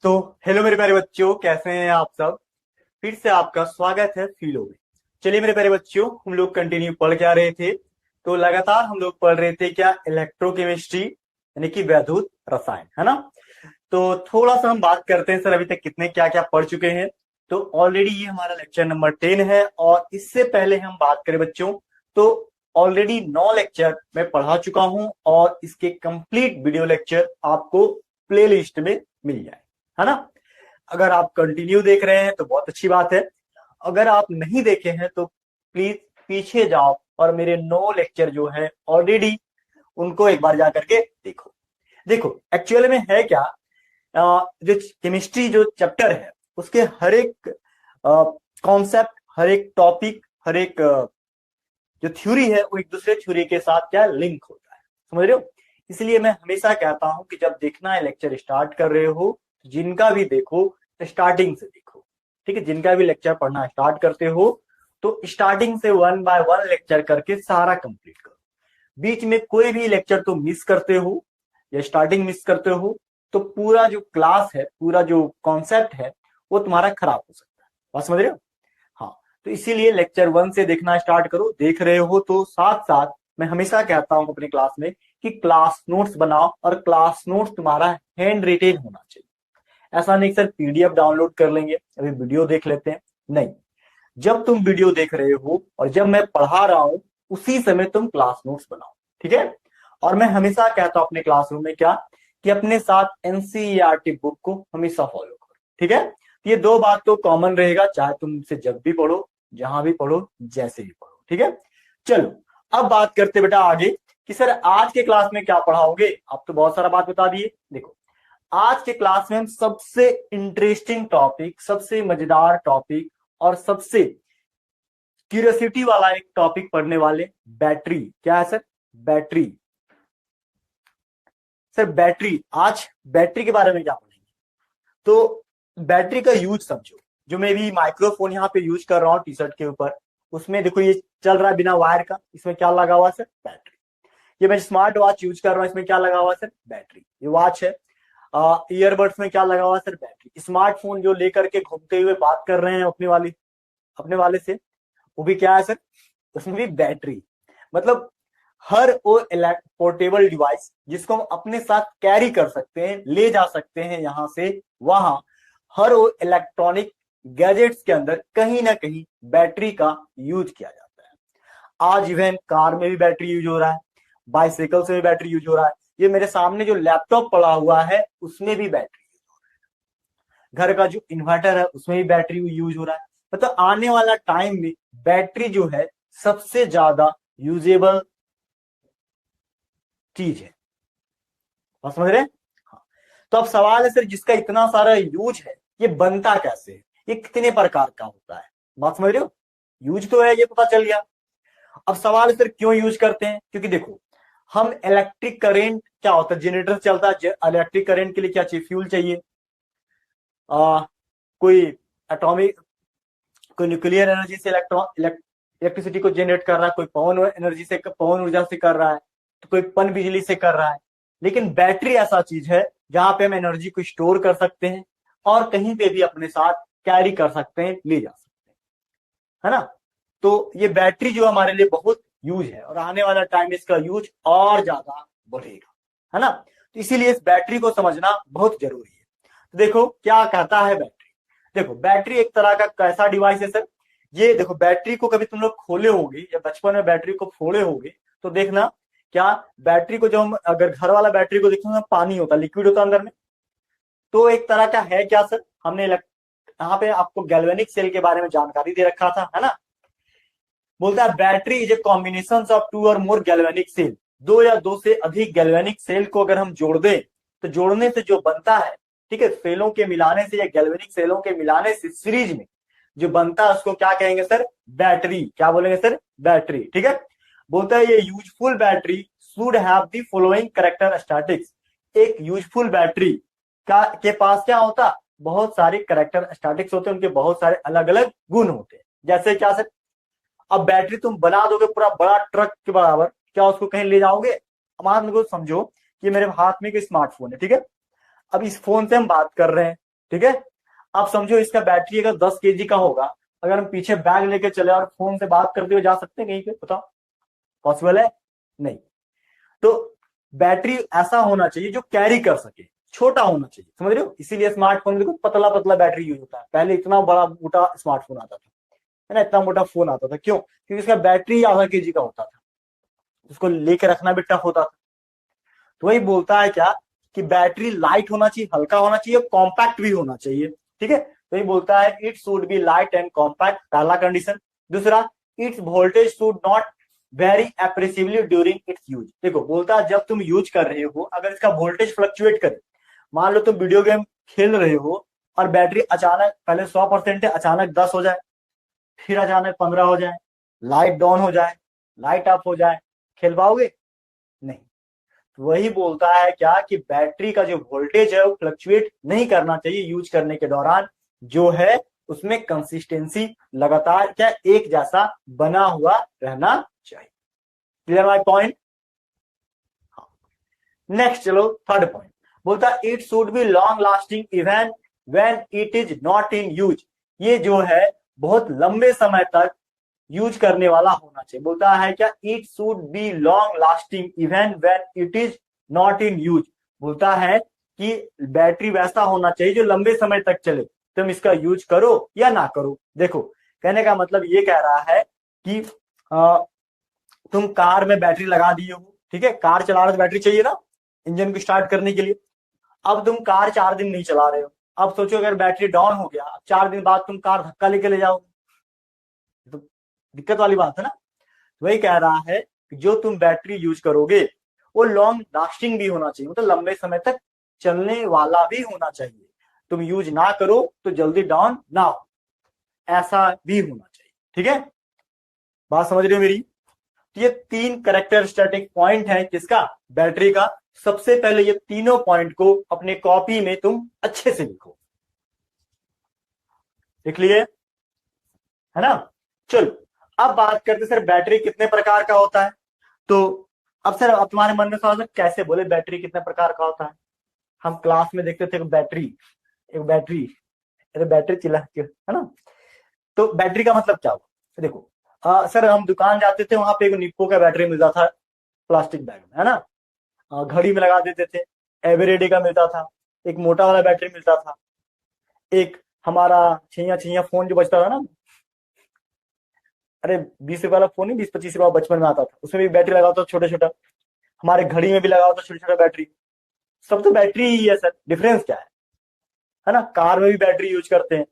तो हेलो मेरे प्यारे बच्चों, कैसे हैं आप सब। फिर से आपका स्वागत है फीलो में। चलिए मेरे प्यारे बच्चों, हम लोग कंटिन्यू पढ़ क्या रहे थे। तो लगातार हम लोग पढ़ रहे थे क्या, इलेक्ट्रोकेमिस्ट्री यानी कि वैद्युत रसायन, है ना। तो थोड़ा सा हम बात करते हैं सर, अभी तक कितने क्या क्या पढ़ चुके हैं। तो ऑलरेडी ये हमारा लेक्चर नंबर 10 है, और इससे पहले हम बात करें बच्चों, तो ऑलरेडी 9 लेक्चर मैं पढ़ा चुका हूं, और इसके कंप्लीट वीडियो लेक्चर आपको प्ले लिस्ट में मिल जाए, है ना। अगर आप कंटिन्यू देख रहे हैं तो बहुत अच्छी बात है। अगर आप नहीं देखे हैं तो प्लीज पीछे जाओ और मेरे 9 लेक्चर जो है ऑलरेडी, उनको एक बार जा करके देखो। देखो एक्चुअल में है क्या, जो केमिस्ट्री जो चैप्टर है उसके हर एक कॉन्सेप्ट, हर एक टॉपिक, हर एक जो थ्योरी है वो एक दूसरे थ्योरी के साथ क्या लिंक होता है, समझ रहे हो। इसलिए मैं हमेशा कहता हूं कि जब देखना है लेक्चर स्टार्ट कर रहे हो, जिनका भी देखो स्टार्टिंग से देखो, ठीक है। जिनका भी लेक्चर पढ़ना स्टार्ट करते हो तो स्टार्टिंग से 1 बाय 1 लेक्चर करके सारा कंप्लीट करो। बीच में कोई भी लेक्चर तुम मिस करते हो या स्टार्टिंग मिस करते हो तो पूरा जो क्लास है, पूरा जो कॉन्सेप्ट है वो तुम्हारा खराब हो सकता है। बात समझ रहे हो। हाँ, तो इसीलिए लेक्चर 1 से देखना स्टार्ट करो। देख रहे हो तो साथ साथ मैं हमेशा कहता हूं अपनी क्लास में कि क्लास नोट्स बनाओ, और क्लास नोट्स तुम्हारा हैंड रिटेन होना चाहिए। ऐसा नहीं सर पीडीएफ डाउनलोड कर लेंगे, अभी वीडियो देख लेते हैं, नहीं। जब तुम वीडियो देख रहे हो और जब मैं पढ़ा रहा हूं उसी समय तुम क्लास नोट्स बनाओ, ठीक है। और मैं हमेशा कहता हूं अपने क्लासरूम में क्या, कि अपने साथ एनसीईआरटी बुक को हमेशा फॉलो करो, ठीक है। ये दो बात तो कॉमन रहेगा, चाहे तुम इसे जब भी पढ़ो, जहां भी पढ़ो, जैसे भी पढ़ो, ठीक है। चलो अब बात करते बेटा आगे, कि सर आज के क्लास में क्या पढ़ाओगे। आप तो बहुत सारा बात बता दिए। देखो आज के क्लास में हम सबसे इंटरेस्टिंग टॉपिक, सबसे मजेदार टॉपिक और सबसे क्यूरियोसिटी वाला एक टॉपिक पढ़ने वाले, बैटरी। क्या है सर, बैटरी। सर बैटरी, आज बैटरी के बारे में क्या पढ़ेंगे। तो बैटरी का यूज समझो। जो मैं भी माइक्रोफोन यहाँ पे यूज कर रहा हूँ टी शर्ट के ऊपर, उसमें देखो ये चल रहा है बिना वायर का, इसमें क्या लगा हुआ है सर, बैटरी। ये मैं स्मार्ट वॉच यूज कर रहा हूँ, इसमें क्या लगा हुआ है सर, बैटरी। ये वॉच है। ईयरबड्स में क्या लगा हुआ है सर, बैटरी। स्मार्टफोन जो लेकर के घूमते हुए बात कर रहे हैं अपने वाले से, वो भी क्या है सर, उसमें भी बैटरी। मतलब हर वो पोर्टेबल डिवाइस जिसको हम अपने साथ कैरी कर सकते हैं, ले जा सकते हैं यहां से वहां, हर वो इलेक्ट्रॉनिक गैजेट्स के अंदर कहीं ना कहीं बैटरी का यूज किया जाता है। आज इवन कार में भी बैटरी यूज हो रहा है, बाइसाइकिल से भी बैटरी यूज हो रहा है। ये मेरे सामने जो लैपटॉप पड़ा हुआ है उसमें भी बैटरी यूज हो रहा है। घर का जो इन्वर्टर है उसमें भी बैटरी यूज हो रहा है। मतलब आने वाला टाइम में बैटरी जो है सबसे ज्यादा यूजेबल चीज है। आप समझ रहे हैं। हाँ। तो अब सवाल है सर, जिसका इतना सारा यूज है ये बनता कैसे है, ये कितने प्रकार का होता है। बात समझ रहे हो। यूज तो है, ये पता चल गया। अब सवाल है सर क्यों यूज करते हैं। क्योंकि देखो हम इलेक्ट्रिक करंट क्या होता है, जनरेटर चलता है, इलेक्ट्रिक करंट के लिए क्या चाहिए, फ्यूल चाहिए। कोई एटॉमिक, कोई न्यूक्लियर एनर्जी से इलेक्ट्रिसिटी को जनरेट कर रहा है, कोई पवन एनर्जी से, पवन ऊर्जा से कर रहा है, तो कोई पन बिजली से कर रहा है। लेकिन बैटरी ऐसा चीज है जहां पे हम एनर्जी को स्टोर कर सकते हैं और कहीं पे भी अपने साथ कैरी कर सकते हैं, ले जा सकते हैं, है ना। तो ये बैटरी जो हमारे लिए बहुत यूज है, और आने वाला टाइम इसका यूज और ज्यादा बढ़ेगा, है ना। तो इसीलिए इस बैटरी को समझना बहुत जरूरी है। तो देखो क्या कहता है बैटरी। देखो बैटरी एक तरह का कैसा डिवाइस है सर। ये देखो बैटरी को कभी तुम लोग खोले होगे या बचपन में बैटरी को फोड़े होगे तो देखना, क्या बैटरी को, जो हम अगर घर वाला बैटरी को देखते हैं पानी होता, लिक्विड होता अंदर में, तो एक तरह का है क्या सर, हमने यहाँ पे आपको गैल्वेनिक सेल के बारे में जानकारी दे रखा था, है ना। बोलता है battery is a combination of two or more galvanic cell. दो या दो से अधिक गैल्वेनिक सेल को अगर हम जोड़ दें तो जोड़ने से जो बनता है, ठीक है, सेलों के मिलाने से या गैल्वेनिक सेलों के मिलाने से सीरीज में जो बनता है उसको क्या कहेंगे सर, बैटरी। क्या बोलेंगे सर, बैटरी, ठीक है। बोलता है ये useful battery should have the following characteristics. एक यूजफुल बैटरी का के पास क्या होता, बहुत सारे कैरेक्टरिस्टिक्स होते हैं, उनके बहुत सारे अलग अलग गुण होते हैं। जैसे क्या सर, अब बैटरी तुम बना दोगे पूरा बड़ा ट्रक के बराबर, क्या उसको कहीं ले जाओगे। मान लो समझो कि मेरे हाथ में एक स्मार्टफोन है, ठीक है। अब इस फोन से हम बात कर रहे हैं, ठीक है। अब समझो इसका बैटरी अगर 10 kg का होगा, अगर हम पीछे बैग लेके चले और फोन से बात करते हुए जा सकते हैं कहीं पे, बताओ पॉसिबल है? नहीं। तो बैटरी ऐसा होना चाहिए जो कैरी कर सके, छोटा होना चाहिए, समझ रहे हो? इसीलिए स्मार्टफोन में देखो पतला पतला बैटरी यूज होता है। पहले इतना बड़ा मोटा स्मार्टफोन आता था, है ना, इतना मोटा फोन आता था, क्यों? क्योंकि इसका बैटरी आधा kg का होता था, उसको लेके रखना भी टफ होता था। तो वही बोलता है क्या कि बैटरी लाइट होना चाहिए, हल्का होना चाहिए, कॉम्पैक्ट भी होना चाहिए, ठीक है। तो ये बोलता है it should be light and compact, पहला कंडीशन। दूसरा, its voltage should not very appreciably during its use. देखो बोलता है जब तुम यूज कर रहे हो अगर इसका वोल्टेज फ्लक्चुएट करे, मान लो तुम वीडियो गेम खेल रहे हो और बैटरी अचानक पहले 100% है, अचानक 10 हो जाए, फिर अचानक 15 हो जाए, लाइट डाउन हो जाए, लाइट ऑफ हो जाए, खेल पाओगे? नहीं। तो वही बोलता है क्या कि बैटरी का जो वोल्टेज है वो फ्लक्चुएट नहीं करना चाहिए यूज करने के दौरान, जो है उसमें कंसिस्टेंसी लगातार क्या एक जैसा बना हुआ रहना चाहिए। Clear my point? नेक्स्ट चलो थर्ड पॉइंट, बोलता है it should B long lasting even when it is not in use. ये जो है बहुत लंबे समय तक यूज करने वाला होना चाहिए। बोलता है क्या it should B long lasting even when it is not in use. बोलता है कि बैटरी वैसा होना चाहिए जो लंबे समय तक चले, तुम इसका यूज करो या ना करो। देखो कहने का मतलब ये कह रहा है कि तुम कार में बैटरी लगा दिए हो, ठीक है, कार चला रहे तो बैटरी चाहिए ना इंजन को स्टार्ट करने के लिए। अब तुम कार 4 दिन नहीं चला रहे हो, अब सोचो अगर बैटरी डाउन हो गया, 4 दिन बाद तुम कार धक्का लेके ले जाओ, तो दिक्कत वाली बात है ना। वही कह रहा है कि जो तुम बैटरी यूज करोगे वो लॉन्ग लास्टिंग भी होना चाहिए, मतलब लंबे समय तक चलने वाला भी होना चाहिए। तुम यूज ना करो तो जल्दी डाउन ना हो, ऐसा भी होना चाहिए, ठीक है। बात समझ रहे हो मेरी? तो ये 3 कैरेक्टरिस्टिक पॉइंट है किसका? बैटरी का। सबसे पहले ये तीनों पॉइंट को अपने कॉपी में तुम अच्छे से लिखो, लिख लिए, है ना। चलो अब बात करते सर बैटरी कितने प्रकार का होता है। तो अब सर अब तुम्हारे मन में सवाल है कैसे बोले बैटरी कितने प्रकार का होता है? हम क्लास में देखते थे बैटरी, एक बैटरी, अरे बैटरी चिल्ला क्यों, है ना। तो बैटरी का मतलब क्या हुआ? देखो सर हम दुकान जाते थे, वहां पे एक निप्पो का बैटरी मिलता था प्लास्टिक बैग में, है ना। घड़ी में लगा देते थे, एवरेडे का मिलता था, एक मोटा वाला बैटरी मिलता था, एक हमारा छैया छैया फोन जो बचता था ना, अरे 20 रुपए वाला फोन नहीं, 20-25 रुपए बचपन में आता था, उसमें भी बैटरी लगा होता था छोटा छोटा। हमारे घड़ी में भी लगा होता छोटा छोटा बैटरी। सब तो बैटरी ही है सर, डिफरेंस क्या है ना। कार में भी बैटरी यूज करते हैं,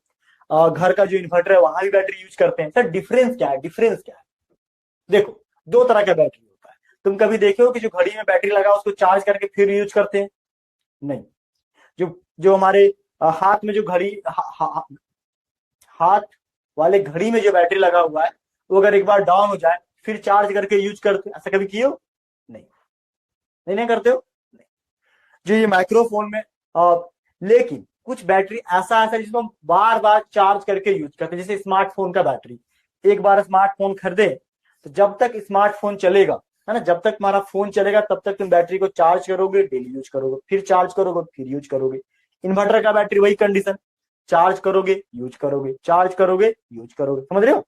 घर का जो इन्वर्टर है वहां भी बैटरी यूज करते हैं। सर डिफरेंस क्या है? डिफरेंस क्या है? देखो 2 तरह का बैटरी होता है। तुम कभी देखे हो कि जो घड़ी में बैटरी लगा उसको चार्ज करके फिर यूज करते हैं? नहीं। जो जो हमारे हाथ में जो घड़ी हाथ वाले घड़ी में जो बैटरी लगा हुआ है वो अगर एक बार डाउन हो जाए फिर चार्ज करके यूज करते हैं, ऐसा कभी किए हो? नहीं। नहीं करते हो? नहीं। जो ये माइक्रोफोन में लेकिन कुछ बैटरी ऐसा है जिसको हम बार बार चार्ज करके यूज करते हैं, जैसे स्मार्टफोन का बैटरी। एक बार स्मार्टफोन खरीदे तो जब तक स्मार्टफोन चलेगा, है ना, जब तक हमारा फोन चलेगा तब तक तुम बैटरी को चार्ज करोगे, डेली यूज करोगे, फिर चार्ज करोगे, फिर यूज करोगे। इन्वर्टर का बैटरी वही कंडीशन, चार्ज करोगे यूज करोगे, चार्ज करोगे यूज करोगे, समझ रहे हो।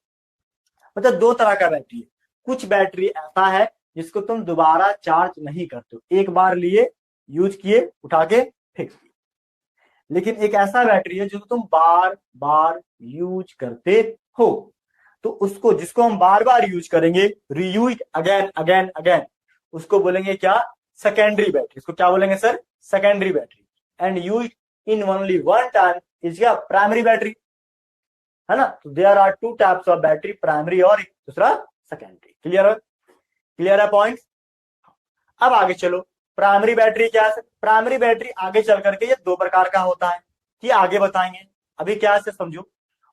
मतलब 2 तरह का बैटरी है। कुछ बैटरी ऐसा है जिसको तुम दोबारा चार्ज नहीं करते हो, एक बार लिए यूज किए उठा के फेंक दिए। लेकिन एक ऐसा बैटरी है जिसको तुम बार बार यूज करते हो, तो उसको जिसको हम बार बार यूज करेंगे, रीयूज अगेन अगेन अगेन, उसको बोलेंगे क्या? Secondary battery. इसको क्या बोलेंगे sir? Secondary battery. And use in only one time is क्या? प्राइमरी बैटरी, है ना। तो there are 2 types of battery, primary और दूसरा सेकेंडरी। क्लियर है? क्लियर है पॉइंट? अब आगे चलो, प्राइमरी बैटरी क्या है? प्राइमरी बैटरी आगे चल करके ये 2 प्रकार का होता है, ये आगे बताएंगे, अभी क्या से समझो।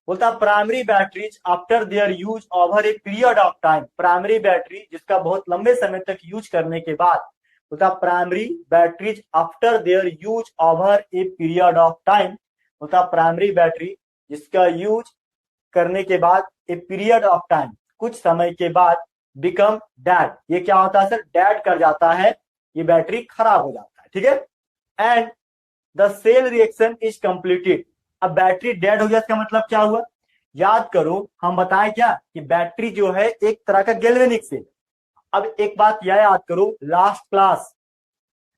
बोलता है primary batteries after their use over a period of time. Primary battery जिसका बहुत लंबे समय तक यूज करने के बाद, बोलता primary batteries after their use over a period of time. बोलता प्राइमरी बैटरी जिसका यूज करने के बाद ए पीरियड ऑफ टाइम, कुछ समय के बाद, बिकम डेड। ये क्या होता है सर? डेड कर जाता है, ये बैटरी खराब हो जाता है, ठीक है। And the cell reaction is completed. अब बैटरी डेड हो गया, इसका मतलब क्या हुआ? याद करो, हम बताएं क्या कि बैटरी जो है एक तरह का गैल्वेनिक सेल। अब एक बात यह याद करो, लास्ट क्लास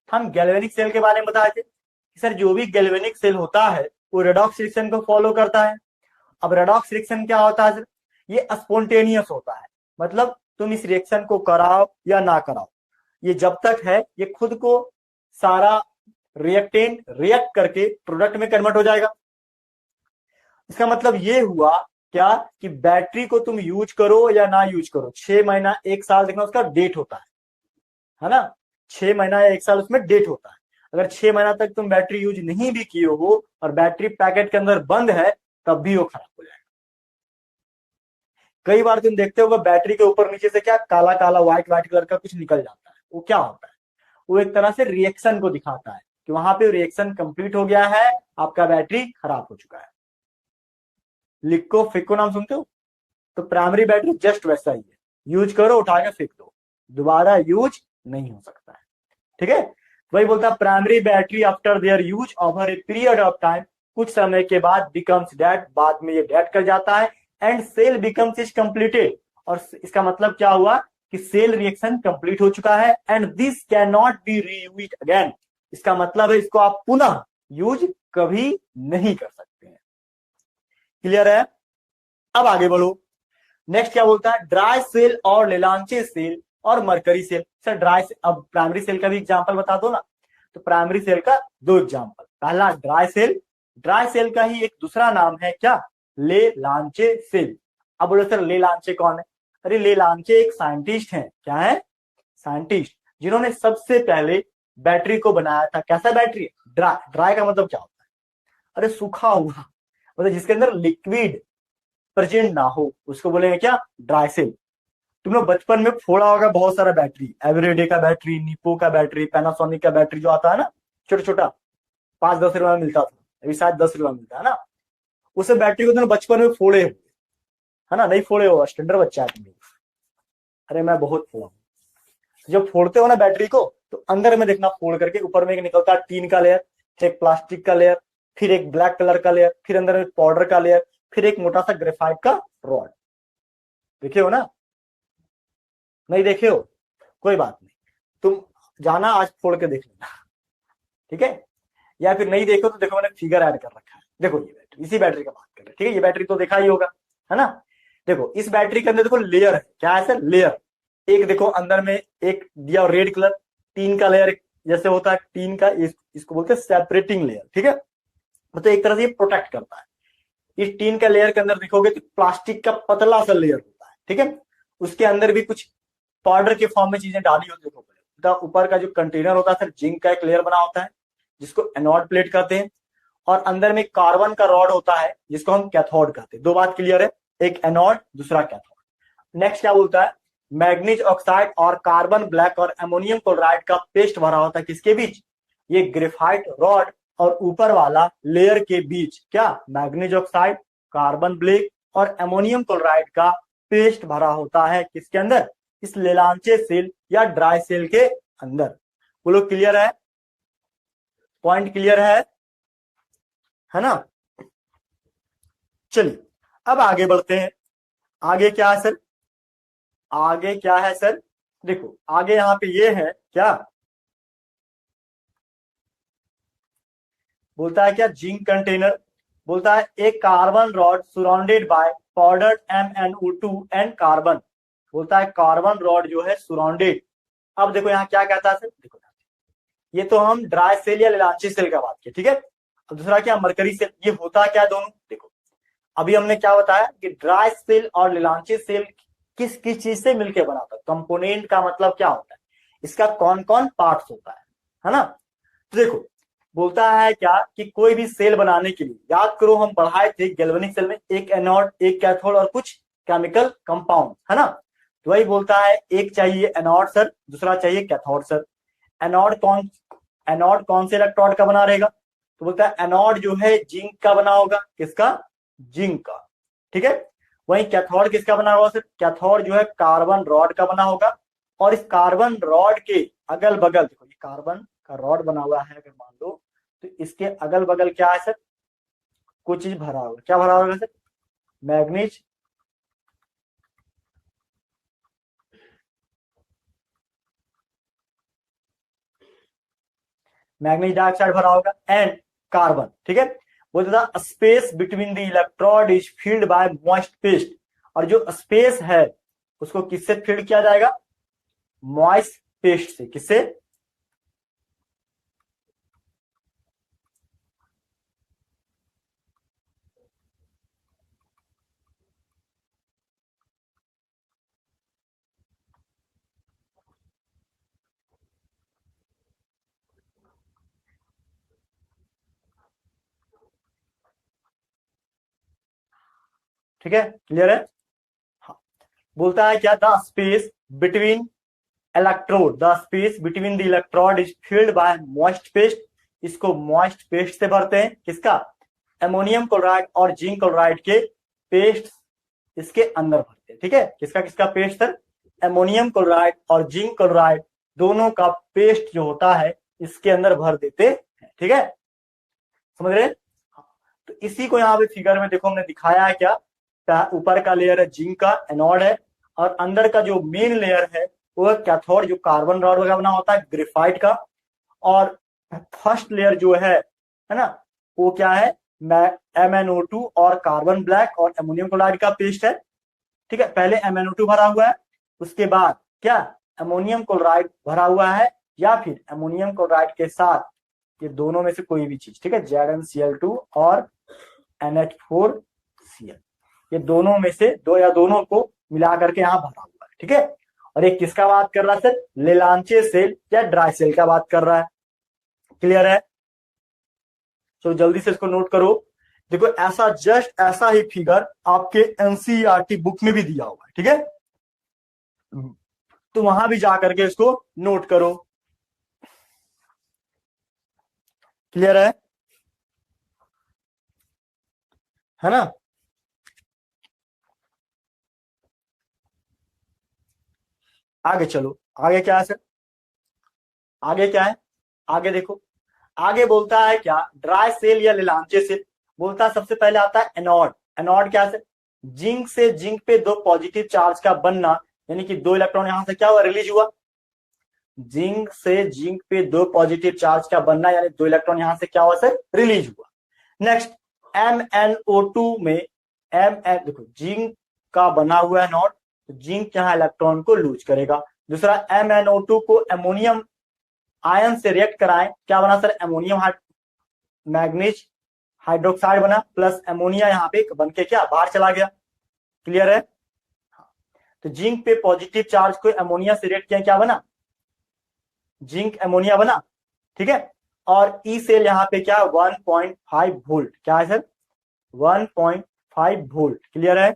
हम गैल्वेनिक सेल के बारे में बताए थे कि सर जो भी गैल्वेनिक सेल होता है वो रेडॉक्स रिएक्शन को फॉलो करता है। अब रेडॉक्स रिएक्शन क्या होता है सर? ये स्पॉन्टेनियस होता है, मतलब तुम इस रिएक्शन को कराओ या ना कराओ, ये जब तक है ये खुद को सारा रिएक्टेंट रिएक्ट करके प्रोडक्ट में कन्वर्ट हो जाएगा। इसका मतलब ये हुआ क्या कि बैटरी को तुम यूज करो या ना यूज करो, 6 महीना 1 साल देखना उसका डेट होता है ना, 6 महीना या 1 साल उसमें डेट होता है। अगर 6 महीना तक तुम बैटरी यूज नहीं भी किए हो और बैटरी पैकेट के अंदर बंद है तब भी वो खराब हो जाएगा। कई बार तुम देखते हो बैटरी के ऊपर नीचे से क्या काला काला व्हाइट व्हाइट कलर का कुछ निकल जाता है, वो क्या होता है? वो एक तरह से रिएक्शन को दिखाता है कि वहां पे रिएक्शन कंप्लीट हो गया है, आपका बैटरी खराब हो चुका है। लिको फिको नाम सुनते हो? तो प्राइमरी बैटरी जस्ट वैसा ही है, यूज करो उठा के फेंक दो, दोबारा यूज नहीं हो सकता है। ठीक है, वही बोलता है primary battery after their use over a period of time, कुछ समय के बाद बिकम्स डेड, बाद में ये डेड कर जाता है, and cell becomes is completed. और इसका मतलब क्या हुआ कि सेल रिएक्शन कंप्लीट हो चुका है, and this can not be reused again. इसका मतलब है इसको आप पुनः यूज कभी नहीं कर सकते हैं। क्लियर है? अब आगे बढ़ो, नेक्स्ट क्या बोलता है? ड्राई सेल और लेलांचे सेल और mercury cell. Sir dry cell, अब प्राइमरी सेल का भी एग्जांपल बता दो ना। तो प्राइमरी सेल का 2 एग्जांपल, पहला ड्राई सेल, ड्राई सेल का ही एक दूसरा नाम है क्या? लेलांचे सेल। अब बोलो सर लेलांचे कौन है? अरे लेलांचे एक साइंटिस्ट हैं। क्या है? साइंटिस्ट, जिन्होंने सबसे पहले बैटरी को बनाया था। कैसा बैटरी? ड्राई। ड्राई का मतलब क्या होता है? अरे सूखा हुआ, मतलब जिसके अंदर लिक्विड प्रेजेंट ना हो, उसको बोलेंगे क्या? Dry cell. तुम लोग बचपन में फोड़ा होगा बहुत सारा बैटरी, एवरीडे का बैटरी, निपो का बैटरी, पैनासोनिक का बैटरी जो आता है ना छोटा छोटा, 5-10 रुपए में मिलता था, अभी शायद 10 रुपए मिलता है ना। उस बैटरी को तुमने बचपन में फोड़े हुए है ना? नहीं फोड़े हो? स्टैंडर्ड बच्चा है तुम लोग। अरे मैं बहुत फोड़ा हूं। जब फोड़ते हो ना बैटरी को तो अंदर में देखना फोड़ करके, ऊपर में एक निकलता है टीन का लेयर, एक प्लास्टिक का लेयर, फिर एक ब्लैक कलर का लेयर, फिर अंदर में पाउडर का लेयर, फिर एक मोटा सा ग्रेफाइट का रॉड। देखे हो ना? नहीं देखे हो? कोई बात नहीं, तुम जाना आज फोड़ के देख लेना, ठीक है? या फिर नहीं देखो तो देखो मैंने फिगर ऐड कर रखा है, देखो ये बैटरी, इसी बैटरी का बात कर रहे हैं, ठीक है? ये बैटरी तो देखा ही होगा, है ना? देखो इस बैटरी के अंदर देखो लेयर है, क्या है सर? लेयर। एक देखो अंदर में एक दिया रेड कलर, टीन का लेयर जैसे होता है टीन का, इसको बोलते हैं सेपरेटिंग लेयर, ठीक है? तो एक तरह से ये प्रोटेक्ट करता है। इस टीन का लेयर के अंदर देखोगे तो प्लास्टिक का पतला सा लेयर होता है, ठीक है? उसके अंदर भी कुछ पाउडर के फॉर्म में चीजें डाली होती है। ऊपर का जो कंटेनर होता है सर, जिंक का एक लेयर बना होता है जिसको एनोड प्लेट कहते हैं, और अंदर में कार्बन का रॉड होता है जिसको हम कैथोड कहते हैं। 2 बात क्लियर है, एक एनोड दूसरा कैथोड। नेक्स्ट क्या बोलता है? मैग्नीज ऑक्साइड और कार्बन ब्लैक और अमोनियम क्लोराइड का पेस्ट भरा होता है किसके बीच? ये ग्रेफाइट रॉड और ऊपर वाला लेयर के बीच क्या? मैग्नीज ऑक्साइड, कार्बन ब्लैक और अमोनियम क्लोराइड का पेस्ट भरा होता है किसके अंदर? इस लेलांचे सेल या ड्राई सेल के अंदर। बोलो क्लियर है? पॉइंट क्लियर है ना? चलिए अब आगे बढ़ते हैं। आगे क्या है सर? आगे क्या है सर? देखो आगे यहां पे ये है क्या? बोलता है क्या? Zinc container. बोलता है एक carbon rod surrounded by powdered MnO2 and carbon. बोलता है कार्बन रॉड जो है सराउंडेड। अब देखो यहाँ क्या कहता है सर? देखो ये तो हम ड्राई सेल या लेलांची सेल का बात किया, ठीक है? अब दूसरा क्या? Mercury cell. ये होता क्या दोनों? देखो अभी हमने क्या बताया कि ड्राई सेल और लेलांची सेल किस किस चीज से मिलकर बना था। कंपोनेंट का मतलब क्या होता है, इसका कौन कौन पार्ट्स होता है ना? तो देखो बोलता है क्या कि कोई भी सेल बनाने के लिए, याद करो हम पढ़ाए थे गैल्वेनिक सेल में एक एनोड एक कैथोड और कुछ केमिकल कंपाउंड, है ना? तो वही बोलता है एक चाहिए एनोड सर, दूसरा चाहिए कैथोड सर। एनोड कौन से इलेक्ट्रोड का बना रहेगा? तो बोलता है एनोड जो है जिंक का बना होगा। किसका? जिंक का, ठीक है? वही कैथोड किसका बना होगा सर? कैथोड जो है कार्बन रॉड का बना होगा। और इस कार्बन रॉड के अगल बगल देखो ये कार्बन का रॉड बना हुआ है अगर मान लो, तो इसके अगल बगल क्या है सर, कुछ चीज भरा होगा, क्या भरा होगा सर, मैग्नीज, मैग्नीज डाइऑक्साइड भरा होगा एंड कार्बन, ठीक है। बोलते था space between the electrode is filled by moist paste, और जो स्पेस है उसको किससे फिल्ड किया जाएगा, मॉइस्ट पेस्ट से, किससे, ठीक है, क्लियर है। हाँ। बोलता है क्या, the space between electrode, the space between the electrode is filled by moist paste, इसको मॉइस्ट पेस्ट से भरते हैं, किसका, एमोनियम क्लोराइड और जिंक क्लोराइड के पेस्ट इसके अंदर भरते हैं, ठीक है। किसका किसका पेस्ट सर, एमोनियम क्लोराइड और जिंक क्लोराइड दोनों का पेस्ट जो होता है इसके अंदर भर देते हैं, ठीक है, समझ रहे। तो इसी को यहाँ पे फिगर में देखो हमने दिखाया है, क्या, ऊपर का लेयर है जिंक का, एनोड है, और अंदर का जो मेन लेयर है वो कैथोड, जो कार्बन रॉड का बना होता है ग्रेफाइट का, और फर्स्ट लेयर जो है ना, वो क्या है, MnO2 और कार्बन ब्लैक और एमोनियम क्लोराइड का पेस्ट है, ठीक है। पहले MnO2 भरा हुआ है, उसके बाद क्या, एमोनियम क्लोराइड भरा हुआ है, या फिर एमोनियम क्लोराइड के साथ ये दोनों में से कोई भी चीज, ठीक है, ZnCl2 और NH4Cl, ये दोनों में से दो या दोनों को मिला करके यहाँ भरा हुआ है, ठीक है। और ये किसका बात कर रहा है सर, लेलांचे सेल या ड्राई सेल का बात कर रहा है, क्लियर है। तो जल्दी से इसको नोट करो। देखो ऐसा जस्ट ऐसा ही फिगर आपके एनसीईआरटी बुक में भी दिया हुआ है, ठीक है, तो वहां भी जाकर के इसको नोट करो, क्लियर है ना। आगे चलो, आगे क्या है सर, आगे क्या है, आगे देखो, आगे बोलता है क्या, ड्राई सेल या लिलांचे सेल, बोलता है सबसे पहले आता है एनोड, एनोड क्या है, जिंक से जिंक पे दो पॉजिटिव चार्ज का बनना, यानी कि दो इलेक्ट्रॉन यहां से क्या हुआ, रिलीज हुआ, जिंक से जिंक पे दो पॉजिटिव चार्ज का बनना, यानी दो इलेक्ट्रॉन यहां से क्या हुआ सर, रिलीज हुआ। नेक्स्ट MnO2 में देखो जिंक का बना हुआ है नोड, तो जिंक यहां इलेक्ट्रॉन को लूज करेगा। दूसरा MnO2 को एमोनियम आयन से रिएक्ट कराएं, क्या बना सर, एमोनियम मैग्नीज हाइड्रोक्साइड बना, प्लस एमोनिया यहाँ पे बन के क्या बाहर चला गया, क्लियर है। तो जिंक पे पॉजिटिव चार्ज को एमोनिया से रिएक्ट किया, क्या बना, जिंक एमोनिया बना, ठीक है। और ई सेल यहाँ पे क्या, 1.5 वोल्ट, क्या है सर, 1.5 वोल्ट, क्लियर है।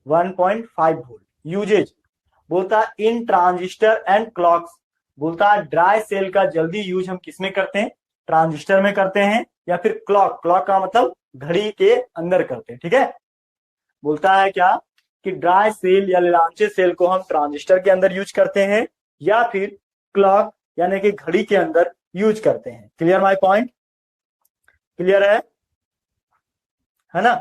One point five volt uses, बोलता इन ट्रांजिस्टर एंड क्लॉक्स, बोलता ड्राई सेल का जल्दी यूज हम किसमें करते हैं, ट्रांजिस्टर में करते हैं, या फिर क्लॉक, क्लॉक का मतलब घड़ी के अंदर करते हैं, ठीक है। बोलता है क्या कि ड्राई सेल या लांचे सेल को हम ट्रांजिस्टर के अंदर यूज करते हैं, या फिर क्लॉक यानी कि घड़ी के अंदर यूज करते हैं, क्लियर माय पॉइंट, क्लियर है ना।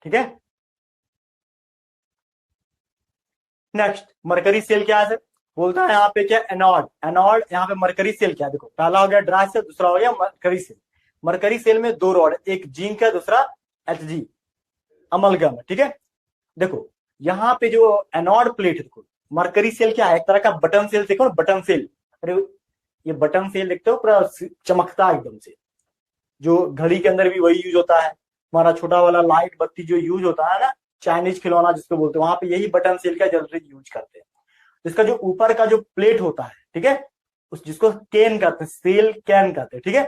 ठीक है। नेक्स्ट मरकरी सेल क्या है, बोलता है यहाँ पे क्या, एनोड, एनोड यहाँ पे मरकरी सेल क्या है, देखो पहला हो गया ड्राई सेल, दूसरा हो गया मरकरी सेल। मरकरी सेल में दो रॉड, एक जिंक है, दूसरा Hg अमलगम, ठीक है। देखो यहाँ पे जो एनोड प्लेट है, देखो मरकरी सेल क्या है, एक तरह का बटन सेल, देखो बटन सेल, अरे ये बटन सेल देखते हो पूरा चमकता है एकदम से, जो घड़ी के अंदर भी वही यूज होता है, हमारा छोटा वाला लाइट बत्ती जो यूज होता है ना, चाइनीज खिलौना जिसको बोलते हैं, वहां पे यही बटन सेल का जनरली यूज करते हैं। इसका जो ऊपर का जो प्लेट होता है, ठीक है, उस जिसको कैन कहते हैं, सेल कैन कहते हैं, ठीक है।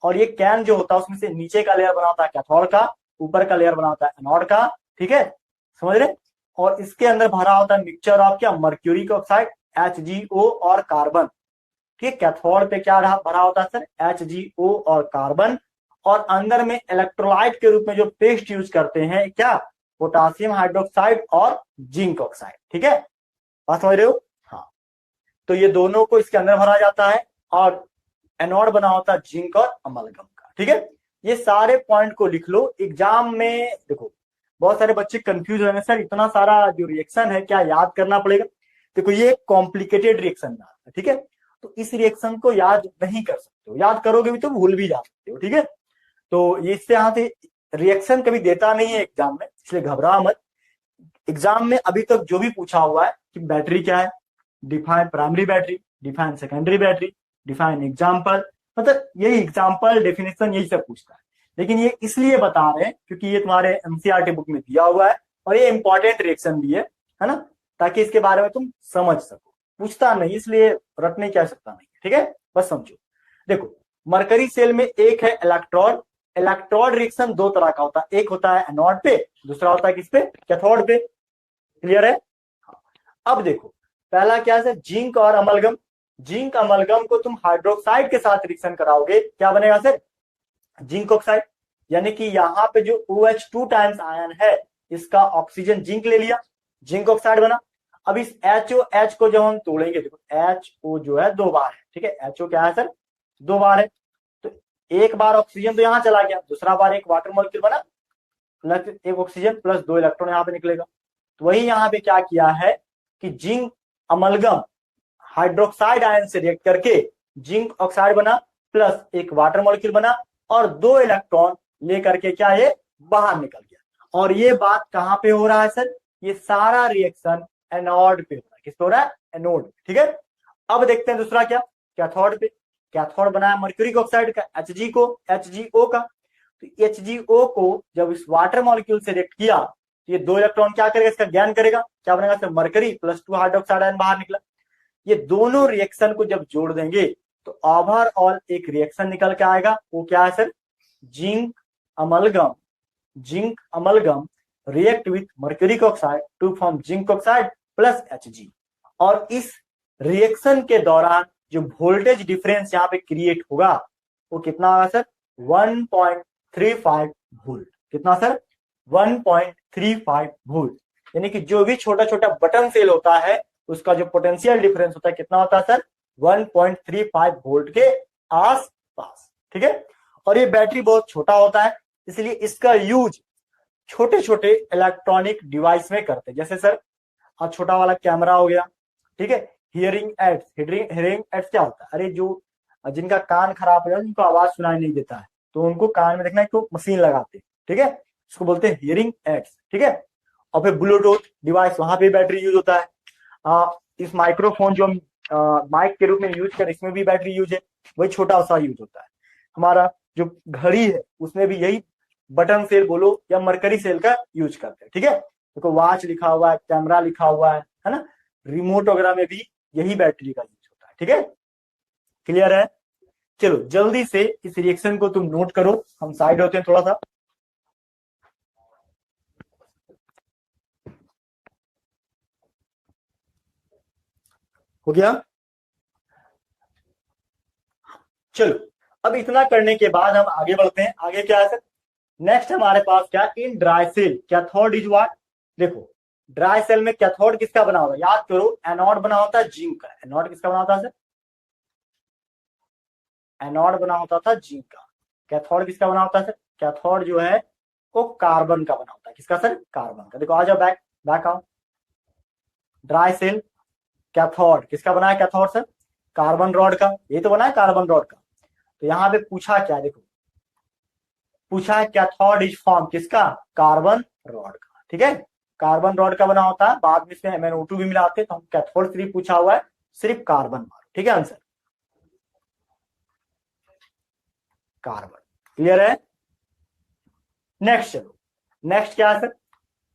और ये कैन जो होता है उसमें से नीचे का लेयर बना होता है कैथोड का, ऊपर का लेयर बना होता है एनोड का, ठीक है, समझ रहे। और इसके अंदर भरा होता है मिक्सचर ऑफ क्या, मर्क्यूरिक ऑक्साइड, HgO और कार्बन, ठीक है। कैथोड पे क्या भरा होता है सर, HgO और कार्बन, और अंदर में इलेक्ट्रोलाइट के रूप में जो पेस्ट यूज करते हैं क्या, पोटासियम हाइड्रोक्साइड और जिंक ऑक्साइड, ठीक है, बात समझ रहे हो। हाँ, तो ये दोनों को इसके अंदर भरा जाता है और एनोड बना होता है जिंक और अमलगम का, ठीक है। ये सारे पॉइंट को लिख लो, एग्जाम में देखो बहुत सारे बच्चे कंफ्यूज हो रहे हैं, सर इतना सारा जो रिएक्शन है क्या याद करना पड़ेगा। देखो ये कॉम्प्लिकेटेड रिएक्शन है, ठीक है, तो इस रिएक्शन को याद नहीं कर सकते हो, याद करोगे भी तो भूल भी जा सकते हो, ठीक है। तो ये इससे यहाँ से रिएक्शन कभी देता नहीं है एग्जाम में, इसलिए घबरा मत। एग्जाम में अभी तक जो भी पूछा हुआ है कि बैटरी क्या है, define primary battery, define secondary battery, define example, मतलब यही एग्जाम्पल डेफिनेशन यही सब पूछता है। लेकिन ये इसलिए बता रहे हैं क्योंकि ये तुम्हारे एनसीईआरटी बुक में दिया हुआ है और ये इंपॉर्टेंट रिएक्शन भी है ना, ताकि इसके बारे में तुम समझ सको। पूछता नहीं इसलिए रटने की आवश्यकता नहीं, ठीक है, बस समझो। देखो मरकरी सेल में एक है इलेक्ट्रोड, इलेक्ट्रोड रिएक्शन दो तरह का होता है, एक होता है एनोड पे, दूसरा होता है किस पे, कैथोड पे, क्लियर है। अब देखो पहला क्या है, जिंक और अमलगम। जिंक अमलगम को तुम हाइड्रोक्साइड के साथ रिएक्शन कराओगे, क्या बनेगा सर, जिंक ऑक्साइड, यानी कि यहाँ पे जो OH2 टाइम्स आयन है इसका ऑक्सीजन जिंक ले लिया, जिंक ऑक्साइड बना। अब इस HOH को जब हम तोड़ेंगे, देखो HO जो है दो बार है, ठीक है, HO क्या है सर, दो बार है, तो एक बार ऑक्सीजन तो यहाँ चला गया, दूसरा बार एक वाटर मॉलिक्यूल बना प्लस एक ऑक्सीजन प्लस दो इलेक्ट्रॉन यहाँ पे निकलेगा। तो वही यहाँ पे क्या किया है कि जिंक अमलगम हाइड्रोक्साइड आयन से रिएक्ट करके जिंक ऑक्साइड बना प्लस एक वाटर मॉलिक्यूल बना और दो इलेक्ट्रॉन लेकर के क्या ये बाहर निकल गया। और ये बात कहां पे हो रहा है सर, ये सारा रिएक्शन एनोड पे हो रहा है, किस पे हो रहा है, एनोड, ठीक है। अब देखते हैं दूसरा क्या, कैथोड पे। कैथोड बनाया मर्क्यूरिक ऑक्साइड का, HgO का, तो HgO को जब इस वाटर मॉलिक्यूल से रिएक्ट किया तो ये दो इलेक्ट्रॉन क्या करेगा, इसका ज्ञान करेगा, क्या बनेगा sir, mercury plus 2 hydroxide ion बाहर निकला। ये दोनों रिएक्शन को जब जोड़ देंगे तो ओवरऑल एक रिएक्शन निकल के आएगा, वो क्या है sir, zinc amalgam react with mercuric oxide to form zinc oxide plus Hg। और इस रिएक्शन के दौरान जो वोल्टेज डिफरेंस यहाँ पे क्रिएट होगा वो कितना होगा सर, 1.35 वोल्ट। कितना सर, 1.35 वोल्ट, यानी कि जो भी छोटा छोटा बटन सेल होता है उसका जो पोटेंशियल डिफरेंस होता है कितना होता है सर, 1.35 वोल्ट के आसपास, ठीक है। और ये बैटरी बहुत छोटा होता है इसलिए इसका यूज छोटे छोटे इलेक्ट्रॉनिक डिवाइस में करते हैं, जैसे सर छोटा वाला कैमरा हो गया, ठीक है। हियरिंग एड्स क्या होता है, अरे जो जिनका कान खराब हो जाए, उनको आवाज सुनाई नहीं देता है तो उनको कान में देखना है तो मशीन लगाते हैं, ठीक है, इसको बोलते हैं हियरिंग एड्स, ठीक है। और फिर ब्लूटूथ डिवाइस, वहां पे बैटरी यूज होता है। इस माइक्रोफोन जो हम माइक के रूप में यूज कर, इसमें भी बैटरी यूज है, वही छोटा सा यूज होता है। हमारा जो घड़ी है उसमें भी यही बटन सेल बोलो या मरकरी सेल का यूज करते हैं, ठीक है। देखो वॉच लिखा हुआ है, कैमरा लिखा हुआ है ना, रिमोट वगैरह में भी यही बैटरी का यूज होता है, ठीक है, क्लियर है। चलो जल्दी से इस रिएक्शन को तुम नोट करो, हम साइड होते हैं थोड़ा सा। हो गया, चलो अब इतना करने के बाद हम आगे बढ़ते हैं। आगे क्या है सर, नेक्स्ट हमारे पास क्या, in dry cell cathode is what. देखो ड्राई सेल में कैथोड किसका बना होगा, याद करो, एनोड बना होता है जिंक का। एनोड किसका बना होता है सर, एनोड बना होता था जिंक का। कैथोड किसका बना होता है सर, कैथोड जो है वो कार्बन का बना होता है, किसका सर, कार्बन का। देखो आ जाओ बैक आओ, ड्राई सेल कैथोड किसका बना है, कैथोड सर कार्बन रॉड का, ये तो बना है कार्बन रॉड का। तो यहाँ पे पूछा क्या, देखो पूछा है कैथोड इज फॉर्म किसका, कार्बन रॉड का, ठीक है, कार्बन रॉड का बना होता है। बाद में इसमें MnO2 भी मिलाते हैं, तो हम कैथोड सिर्फ पूछा हुआ है, सिर्फ कार्बन मारो, ठीक है, आंसर कार्बन, क्लियर है। नेक्स्ट चलो, नेक्स्ट क्या है सर,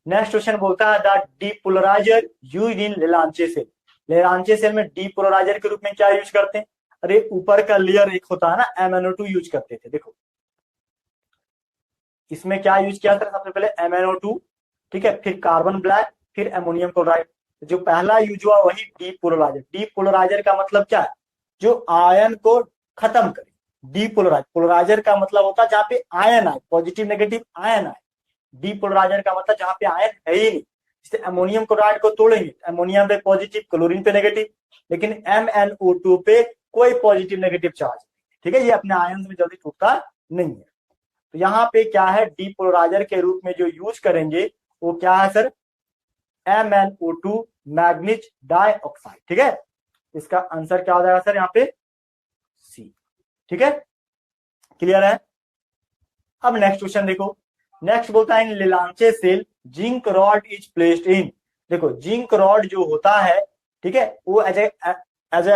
नेक्स्ट क्वेश्चन बोलता है that depolariser used in Leclanche cell. Leclanche cell में डीपोलराइजर के रूप में क्या यूज करते हैं, अरे ऊपर का लेयर एक होता है ना, MnO2 यूज करते थे। देखो इसमें क्या यूज किया था, सबसे पहले MnO2, ठीक है, फिर कार्बन ब्लैक, फिर अमोनियम क्लोराइड। जो पहला यूज हुआ वही डीपोलराइजर। डीपोलराइजर का मतलब क्या है, जो आयन को खत्म करे। डीपोलराइज, पोलराइजर का मतलब होता है जहां पे आयन आए, पॉजिटिव नेगेटिव आयन आए। डीपोलराइजर का मतलब जहां पे आयन है ही नहीं। जैसे अमोनियम क्लोराइड को तोड़ेंगे, अमोनियम पे पॉजिटिव, क्लोरीन पे नेगेटिव, लेकिन MnO2 पे कोई पॉजिटिव नेगेटिव चार्ज नहीं, ठीक है, ये अपने आयन में जल्दी टूटता नहीं है। तो यहाँ पे क्या है, डीपोलराइजर के रूप में जो यूज करेंगे वो क्या है सर, MnO2 मैग्नीज डाइऑक्साइड, ठीक है। इसका आंसर क्या हो जाएगा सर यहाँ पे, सी, ठीक है, क्लियर है। अब नेक्स्ट क्वेश्चन देखो, नेक्स्ट बोलता है in Leclanche cell zinc rod is placed in. देखो जिंक रॉड जो होता है, ठीक है, वो एज ए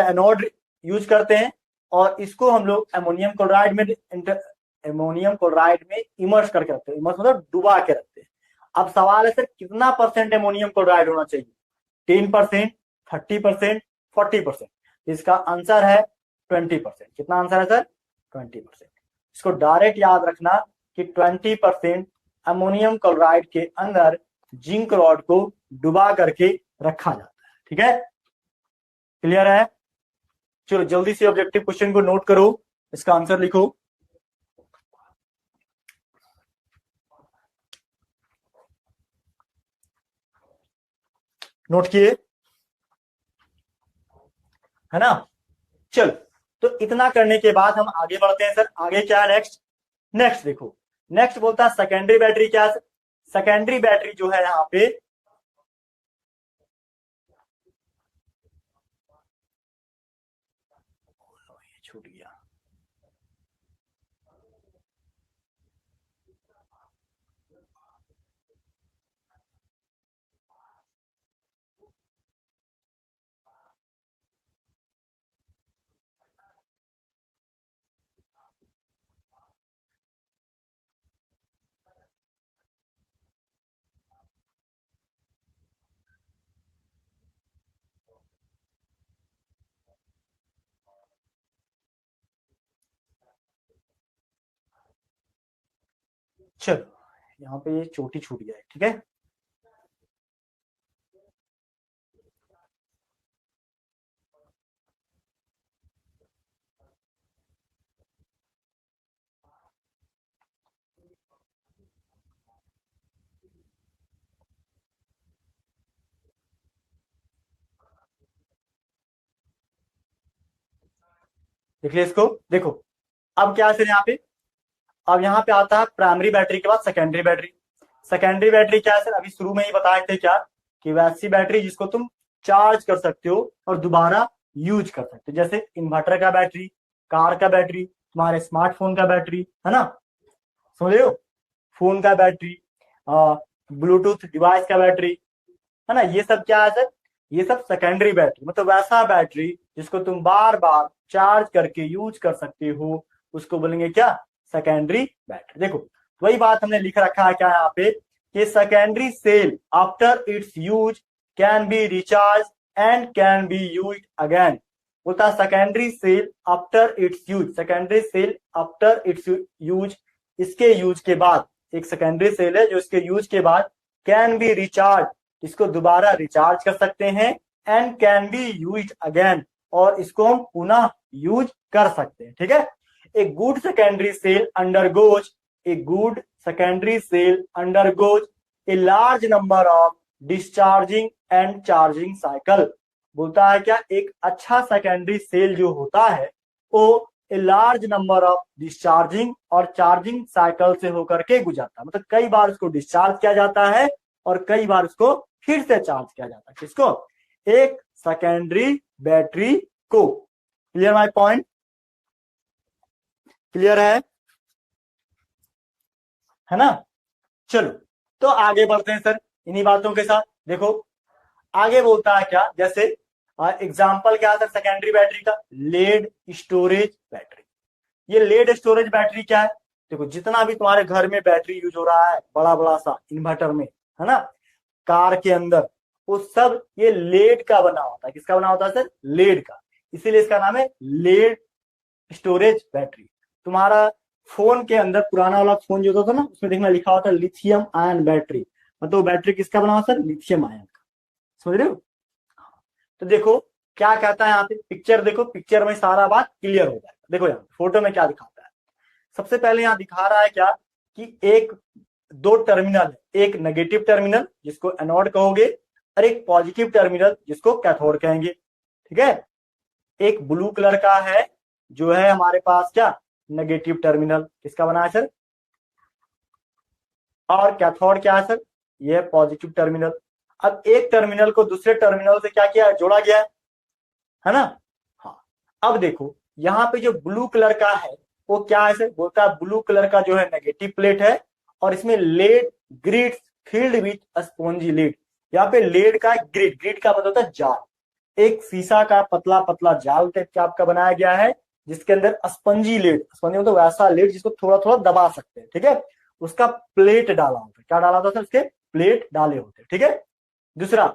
एनोड यूज करते हैं, और इसको हम लोग अमोनियम क्लोराइड में इमर्स करके रखते हैं। इमर्स मतलब डुबा के रखते हैं। अब सवाल है सर कितना परसेंट अमोनियम क्लोराइड होना चाहिए, 10%, 30%, 40%। इसका आंसर है 20%। कितना आंसर है सर, 20%। इसको डायरेक्ट याद रखना कि 20% अमोनियम क्लोराइड के अंदर जिंक रॉड को डुबा करके रखा जाता है, ठीक है, क्लियर है। चलो जल्दी से ऑब्जेक्टिव क्वेश्चन को नोट करो, इसका आंसर लिखो। नोट किए, है ना। चलो तो इतना करने के बाद हम आगे बढ़ते हैं सर। आगे क्या है नेक्स्ट, नेक्स्ट देखो, नेक्स्ट बोलता है सेकेंडरी बैटरी। क्या है सेकेंडरी बैटरी, जो है यहाँ पे छूट गया, चलो यहाँ पे ये चोटी छूट गया है, ठीक है। देख लिया इसको, देखो अब क्या है सर यहाँ पे, अब यहाँ पे आता है प्राइमरी बैटरी के बाद सेकेंडरी बैटरी। सेकेंडरी बैटरी क्या है सर, अभी शुरू में ही बताए थे क्या, कि वैसी बैटरी जिसको तुम चार्ज कर सकते हो और दोबारा यूज कर सकते हो। जैसे इन्वर्टर का बैटरी, कार का बैटरी, तुम्हारे स्मार्टफोन का बैटरी, है ना, समझ रहे हो, फोन का बैटरी, ब्लूटूथ डिवाइस का बैटरी, है ना, ये सब क्या है सर, ये सब सेकेंडरी बैटरी। मतलब वैसा बैटरी जिसको तुम बार बार चार्ज करके यूज कर सकते हो, उसको बोलेंगे क्या, सेकेंडरी बैटरी। देखो वही बात हमने लिख रखा है क्या यहाँ पे, कि secondary cell after its use can be recharge and can be use again. बोलता है secondary cell after its use, secondary cell after its use, इसके यूज के बाद, एक सेकेंडरी सेल है जो इसके यूज के बाद कैन बी रिचार्ज, इसको दोबारा रिचार्ज कर सकते हैं, and can be use again, और इसको हम पुनः यूज कर सकते हैं, ठीक है। A good secondary cell undergoes, a good secondary cell undergoes a large number of discharging and charging cycle. बोलता है क्या, एक अच्छा सेकेंडरी सेल जो होता है वो ए लार्ज नंबर ऑफ डिस्चार्जिंग और चार्जिंग साइकिल से होकर के गुजरता है। मतलब कई बार उसको डिस्चार्ज किया जाता है और कई बार उसको फिर से चार्ज किया जाता है। किसको, एक सेकेंडरी बैटरी को। क्लियर माय पॉइंट, क्लियर है ना। चलो तो आगे बढ़ते हैं सर इन्हीं बातों के साथ। देखो आगे बोलता है क्या, जैसे एग्जाम्पल क्या था सेकेंडरी बैटरी का, लेड स्टोरेज बैटरी। ये लेड स्टोरेज बैटरी क्या है, देखो जितना भी तुम्हारे घर में बैटरी यूज हो रहा है, बड़ा बड़ा सा इन्वर्टर में, है ना, कार के अंदर, वो सब ये लेड का बना होता है। किसका बना होता है सर, लेड का। इसीलिए इसका नाम है लेड स्टोरेज बैटरी। तुम्हारा फोन के अंदर पुराना वाला फोन जो होता था ना, उसमें देखना लिखा होता है लिथियम आयन बैटरी, मतलब बैटरी किसका बना हुआ सर? लिथियम आयन का। समझ रहे हो? तो देखो क्या कहता है यहाँ पे, पिक्चर देखो, पिक्चर में सारा बात क्लियर हो जाएगा। देखो यहाँ फोटो में क्या दिखाता है। सबसे पहले यहाँ दिखा रहा है क्या कि एक दो टर्मिनल है, एक नेगेटिव टर्मिनल जिसको एनोड कहोगे और एक पॉजिटिव टर्मिनल जिसको कैथोड कहेंगे। ठीक है, एक ब्लू कलर का है जो है हमारे पास क्या, नेगेटिव टर्मिनल, किसका बना है सर? और कैथोड क्या है सर? ये पॉजिटिव टर्मिनल। अब एक टर्मिनल को दूसरे टर्मिनल से क्या किया, जोड़ा गया है ना? हाँ, अब देखो यहाँ पे जो ब्लू कलर का है वो क्या है सर? बोलता है ब्लू कलर का जो है नेगेटिव प्लेट है और इसमें lead grid filled with spongy lead. यहाँ पे लेड का ग्रिड, ग्रिड का मतलब होता है जाल, एक शीशा का पतला पतला जाल टाइप का आपका बनाया गया है जिसके अंदर स्पंजी लीड, स्पंजी मतलब वैसा लीड जिसको थोड़ा थोड़ा दबा सकते हैं। ठीक है, उसका प्लेट डाला होता है। क्या डाला होता है? उसके प्लेट डाले होते हैं। ठीक है, दूसरा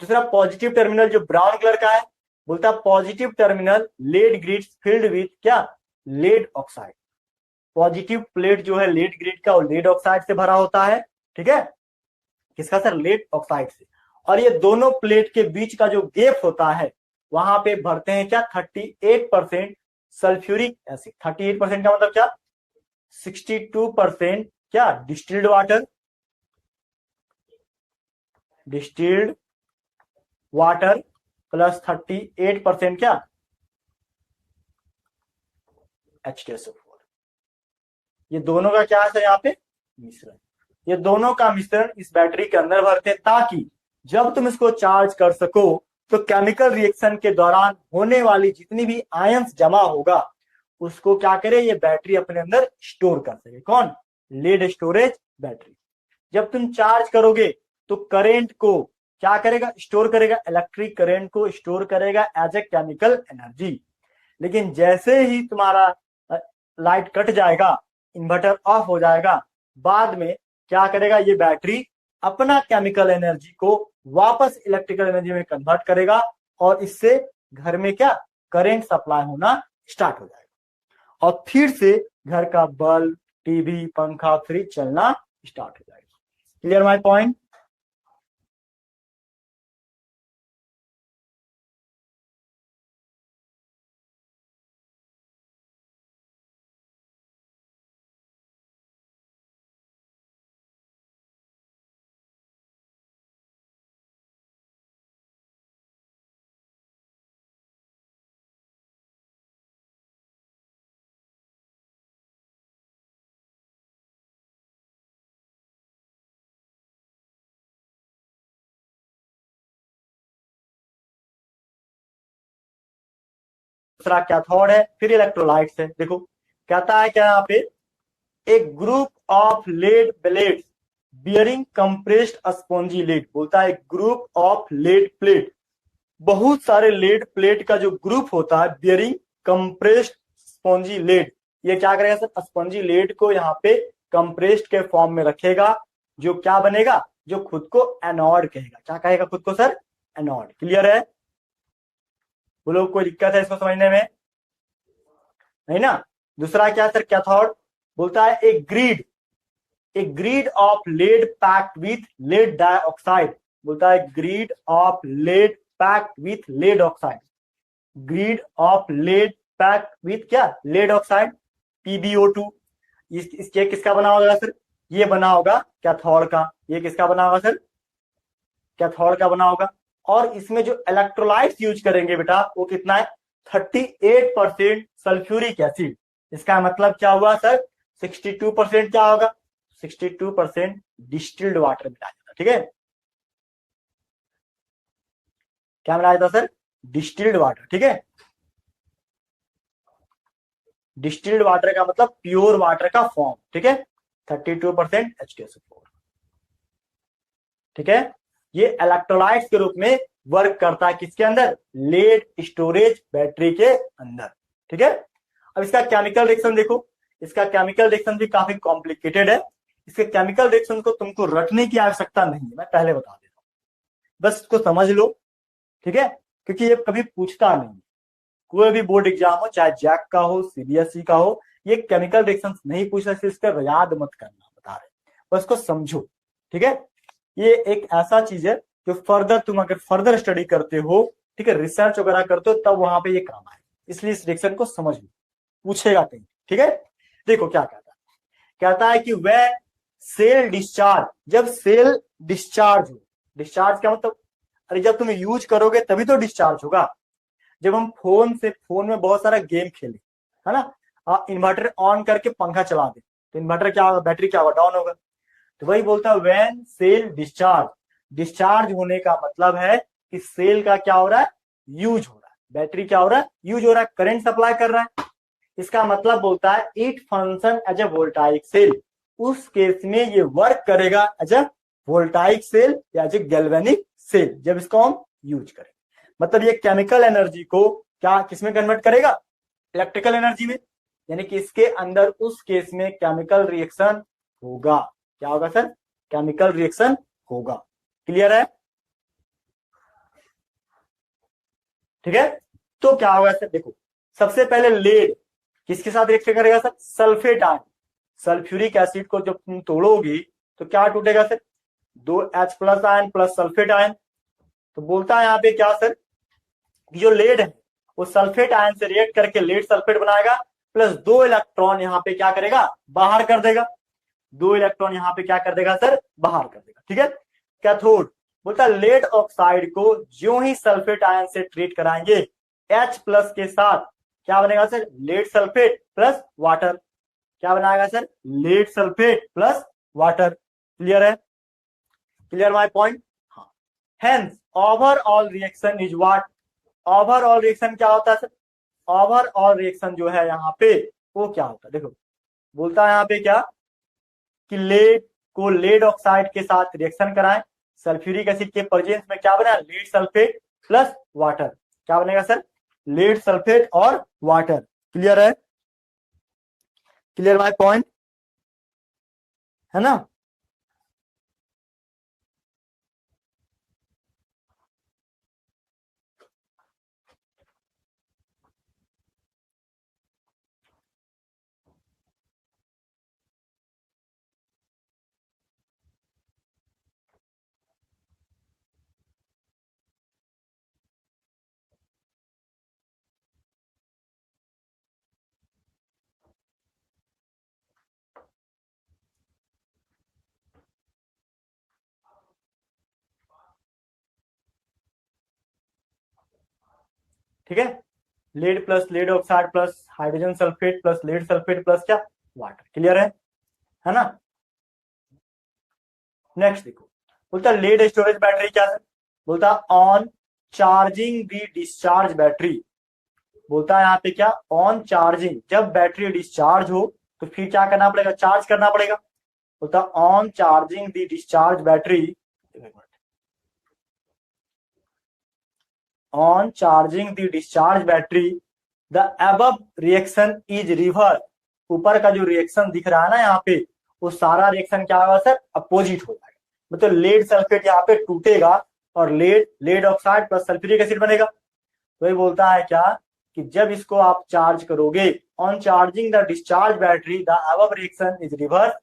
दूसरा पॉजिटिव टर्मिनल जो ब्राउन कलर का है, बोलता है positive terminal lead grid filled with क्या, लेड ऑक्साइड। पॉजिटिव प्लेट जो है लेड ग्रिड का, वो लेड ऑक्साइड से भरा होता है। ठीक है, किसका सर? लेड ऑक्साइड से। और ये दोनों प्लेट के बीच का जो गैप होता है वहां पे भरते हैं क्या, 38% सल्फ्यूरिक एसिड। 38% का मतलब क्या, 62% क्या, distilled water, distilled water plus 38% क्या, H2SO4। ये दोनों का क्या है यहाँ पे, मिश्रण। ये दोनों का मिश्रण इस बैटरी के अंदर भरते हैं ताकि जब तुम इसको चार्ज कर सको तो केमिकल रिएक्शन के दौरान होने वाली जितनी भी आयंस जमा होगा उसको क्या करे, ये बैटरी अपने अंदर स्टोर कर सके। कौन? Lead storage battery. जब तुम चार्ज करोगे तो करंट को क्या करेगा, स्टोर करेगा, इलेक्ट्रिक करंट को स्टोर करेगा एज ए केमिकल एनर्जी। लेकिन जैसे ही तुम्हारा लाइट कट जाएगा, इन्वर्टर ऑफ हो जाएगा, बाद में क्या करेगा, ये बैटरी अपना केमिकल एनर्जी को वापस इलेक्ट्रिकल एनर्जी में कन्वर्ट करेगा और इससे घर में क्या, करंट सप्लाई होना स्टार्ट हो जाएगा और फिर से घर का बल्ब, टीवी, पंखा, फ्रिज चलना स्टार्ट हो जाएगा। Clear my point? दूसरा कैथोड है, फिर इलेक्ट्रोलाइट्स है। देखो कहता है क्या यहाँ पे, एक group of lead plates bearing compressed spongy lead. बोलता है ग्रुप ऑफ लेड प्लेट, बहुत सारे लेड प्लेट का जो ग्रुप होता है बियरिंग कंप्रेस्ड स्पॉन्जी लीड, ये क्या करेगा सर, स्पॉन्जी लीड को यहाँ पे कंप्रेस्ड के फॉर्म में रखेगा, जो क्या बनेगा, जो खुद को एनोड कहेगा। क्या कहेगा खुद को सर? एनोड। क्लियर है? बोलो कोई दिक्कत है इसको समझने में? नहीं ना? दूसरा क्या सर, कैथोड। बोलता है एक grid of lead packed with lead dioxide. बोलता है grid of lead packed with lead oxide, grid of lead packed with क्या, लेड ऑक्साइड, PbO2। इसके किसका बना होगा सर? ये बना होगा कैथोड का। ये किसका बना होगा सर? कैथोड का बना होगा। और इसमें जो इलेक्ट्रोलाइट्स यूज करेंगे बेटा वो कितना है, 38% सल्फ्यूरिक एसिड। इसका मतलब क्या हुआ सर, 62% क्या होगा, 62% डिस्टिल्ड वाटर मिलाया जाता। ठीक है, क्या मिलाया जाता सर? Distilled water. ठीक है, डिस्टिल्ड वाटर का मतलब प्योर वाटर का फॉर्म। ठीक है, 32% H2SO4। ठीक है, ये इलेक्ट्रोलाइट्स के रूप में वर्क करता है किसके अंदर, लेड स्टोरेज बैटरी के अंदर। ठीक है, अब इसका केमिकल रिएक्शन देखो, इसका केमिकल रिएक्शन भी काफी कॉम्प्लिकेटेड है। इसके केमिकल रिएक्शन को तुमको रटने की आवश्यकता नहीं है, मैं पहले बता देता हूं, बस इसको समझ लो। ठीक है, क्योंकि ये कभी पूछता नहीं। कोई भी बोर्ड एग्जाम हो, चाहे जैक का हो, सीबीएसई का हो, ये केमिकल रिएक्शन नहीं पूछ रहे, इसका याद मत करना, बता रहे, बस को समझो, ठीक है। ये एक ऐसा चीज है जो फर्दर तुम अगर फर्दर स्टडी करते हो, ठीक है, रिसर्च वगैरह करते हो, तब वहां पे ये काम आए, इसलिए इस रिएक्शन को समझ लो, पूछेगा कहीं, ठीक है। देखो क्या कहता है, कहता है कि वह सेल डिस्चार्ज, जब सेल डिस्चार्ज हो, डिस्चार्ज क्या मतलब, अरे जब तुम यूज करोगे तभी तो डिस्चार्ज होगा। जब हम फोन में बहुत सारा गेम खेले, है ना, इन्वर्टर ऑन करके पंखा चला दे, तो इन्वर्टर क्या होगा, बैटरी क्या होगा, डाउन होगा। तो वही बोलता है व्हेन सेल डिस्चार्ज, डिस्चार्ज होने का मतलब है कि सेल का क्या हो रहा है, यूज हो रहा है, बैटरी क्या हो रहा है, यूज हो रहा है, करंट सप्लाई कर रहा है। इसका मतलब बोलता है it function as a voltaic cell, उस केस में ये वर्क करेगा एज ए वोल्टाइक सेल या एज ए गैल्वेनिक सेल, जब इसको हम यूज करें। मतलब ये केमिकल एनर्जी को क्या किसमें कन्वर्ट करेगा, इलेक्ट्रिकल एनर्जी में, यानी कि इसके अंदर उस केस में केमिकल रिएक्शन होगा। क्या होगा सर, केमिकल रिएक्शन होगा। क्लियर है, ठीक है। तो क्या होगा सर, देखो सबसे पहले लेड किसके साथ रिएक्शन करेगा sir, sulphate ion, sulphuric acid को जब तुम तोड़ोगी तो क्या टूटेगा sir, 2H+ ion plus sulphate ion. तो बोलता है यहाँ पे क्या सर, जो लेड है वो सल्फेट आयन से रिएक्ट करके लेड सल्फेट बनाएगा, प्लस 2 इलेक्ट्रॉन यहाँ पे क्या करेगा, बाहर कर देगा, 2 इलेक्ट्रॉन यहाँ पे क्या कर देगा सर, बाहर कर देगा, ठीक है। कैथोड, बोलता है लेड ऑक्साइड को जो ही सल्फेट आयन से ट्रीट कराएंगे H+ के साथ क्या बनेगा sir, lead sulphate plus water, क्या बनाएगा sir, lead sulphate plus water. Clear है, क्लियर माय पॉइंट, हाँ। Hence overall reaction is what, overall reaction क्या होता है सर, ओवरऑल रिएक्शन जो है यहाँ पे वो क्या होता है, देखो बोलता है यहाँ पे क्या कि लेड को लेड ऑक्साइड के साथ रिएक्शन कराएं, सल्फ्यूरिक एसिड के प्रेजेंस में क्या बना, लेड सल्फेट प्लस वाटर, क्या बनेगा सर, लेड सल्फेट और वाटर। क्लियर है, क्लियर माय पॉइंट, है ना। ठीक है, lead plus lead oxide plus hydrogen sulphate plus lead sulphate plus क्या, वाटर। क्लियर है ना। नेक्स्ट देखो, बोलता लेड स्टोरेज बैटरी क्या है, बोलता on charging the discharge battery, बोलता है यहाँ पे क्या, ऑन चार्जिंग, जब बैटरी डिस्चार्ज हो तो फिर क्या करना पड़ेगा, चार्ज करना पड़ेगा। बोलता on charging the discharge battery, on charging the discharge battery the above reaction is reverse, ऊपर का जो रिएक्शन दिख रहा है ना यहाँ पे, वो सारा रिएक्शन क्या होगा सर, अपोजिट हो जाएगा। मतलब लेड सल्फेट यहाँ पे टूटेगा और lead oxide plus sulphuric acid बनेगा। तो ये बोलता है क्या कि जब इसको आप चार्ज करोगे, on charging the discharge battery the above reaction is reverse,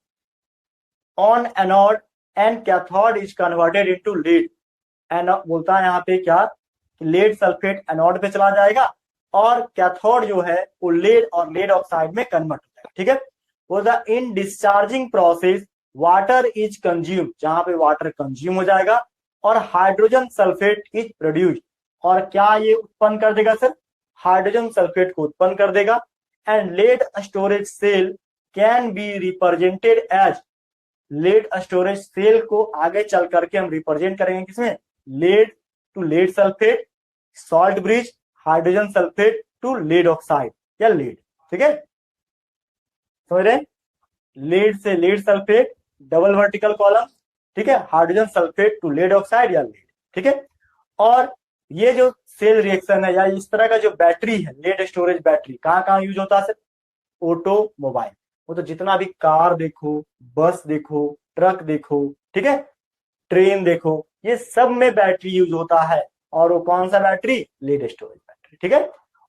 on anode and cathode is converted into lead, बोलता है यहाँ पे क्या, लेड सल्फेट एनोड पे चला जाएगा और कैथोड जो है वो लेड और लेड ऑक्साइड में कन्वर्ट हो जाएगा, ठीक है। वो the in discharging process water is consume, जहां पे वाटर कंज्यूम हो जाएगा और हाइड्रोजन सल्फेट इज प्रोड्यूस, और क्या ये उत्पन्न कर देगा सर, हाइड्रोजन सल्फेट को उत्पन्न कर देगा। And lead storage cell can be represented as, lead storage cell को आगे चल करके हम रिप्रेजेंट करेंगे किसमें, lead to lead sulphate, salt bridge, hydrogen sulphate to lead oxide या लेड, ठीक है, समझ रहे, लेड से lead sulphate double vertical column, ठीक है, hydrogen sulphate to lead oxide या लेड, ठीक है। और ये जो सेल रिएक्शन है या इस तरह का जो बैटरी है, लेड स्टोरेज बैटरी कहाँ कहाँ यूज होता है, ऑटोमोबाइल, वो तो जितना भी कार देखो, बस देखो, ट्रक देखो, ठीक है, ट्रेन देखो, ये सब में बैटरी यूज होता है। और वो कौन सा बैटरी, लेड स्टोरेज बैटरी, ठीक है।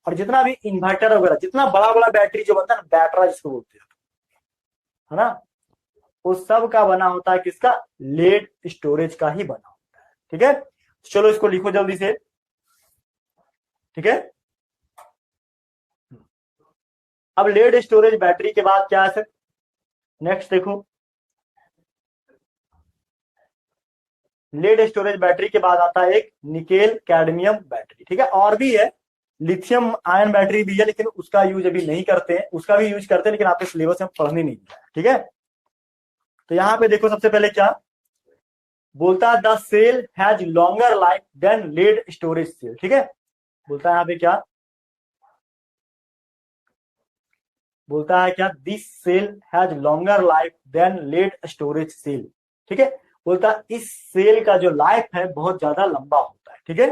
और जितना भी इन्वर्टर वगैरह, जितना बड़ा बड़ा बैटरी जो बनता है ना, बैटरा जिसको बोलते हैं, है ना, उस सब का बना होता है किसका? लेड स्टोरेज का ही बना होता है। ठीक है, चलो इसको लिखो जल्दी से। ठीक है, अब लेड स्टोरेज बैटरी के बाद क्या है सर? नेक्स्ट देखो, लेड स्टोरेज बैटरी के बाद आता है एक निकेल कैडमियम बैटरी। ठीक है, और भी है, लिथियम आयन बैटरी भी है, लेकिन उसका यूज अभी नहीं करते हैं, उसका भी यूज करते हैं लेकिन आपके सिलेबस में पढ़ने नहीं दिया है। ठीक है, तो यहां पे देखो सबसे पहले क्या बोलता है, the cell has longer life than lead storage cell. ठीक है, बोलता है यहां पे क्या बोलता है, क्या this cell has longer life than lead storage cell. ठीक है, बोलता है इस सेल का जो लाइफ है बहुत ज्यादा लंबा होता है। ठीक है,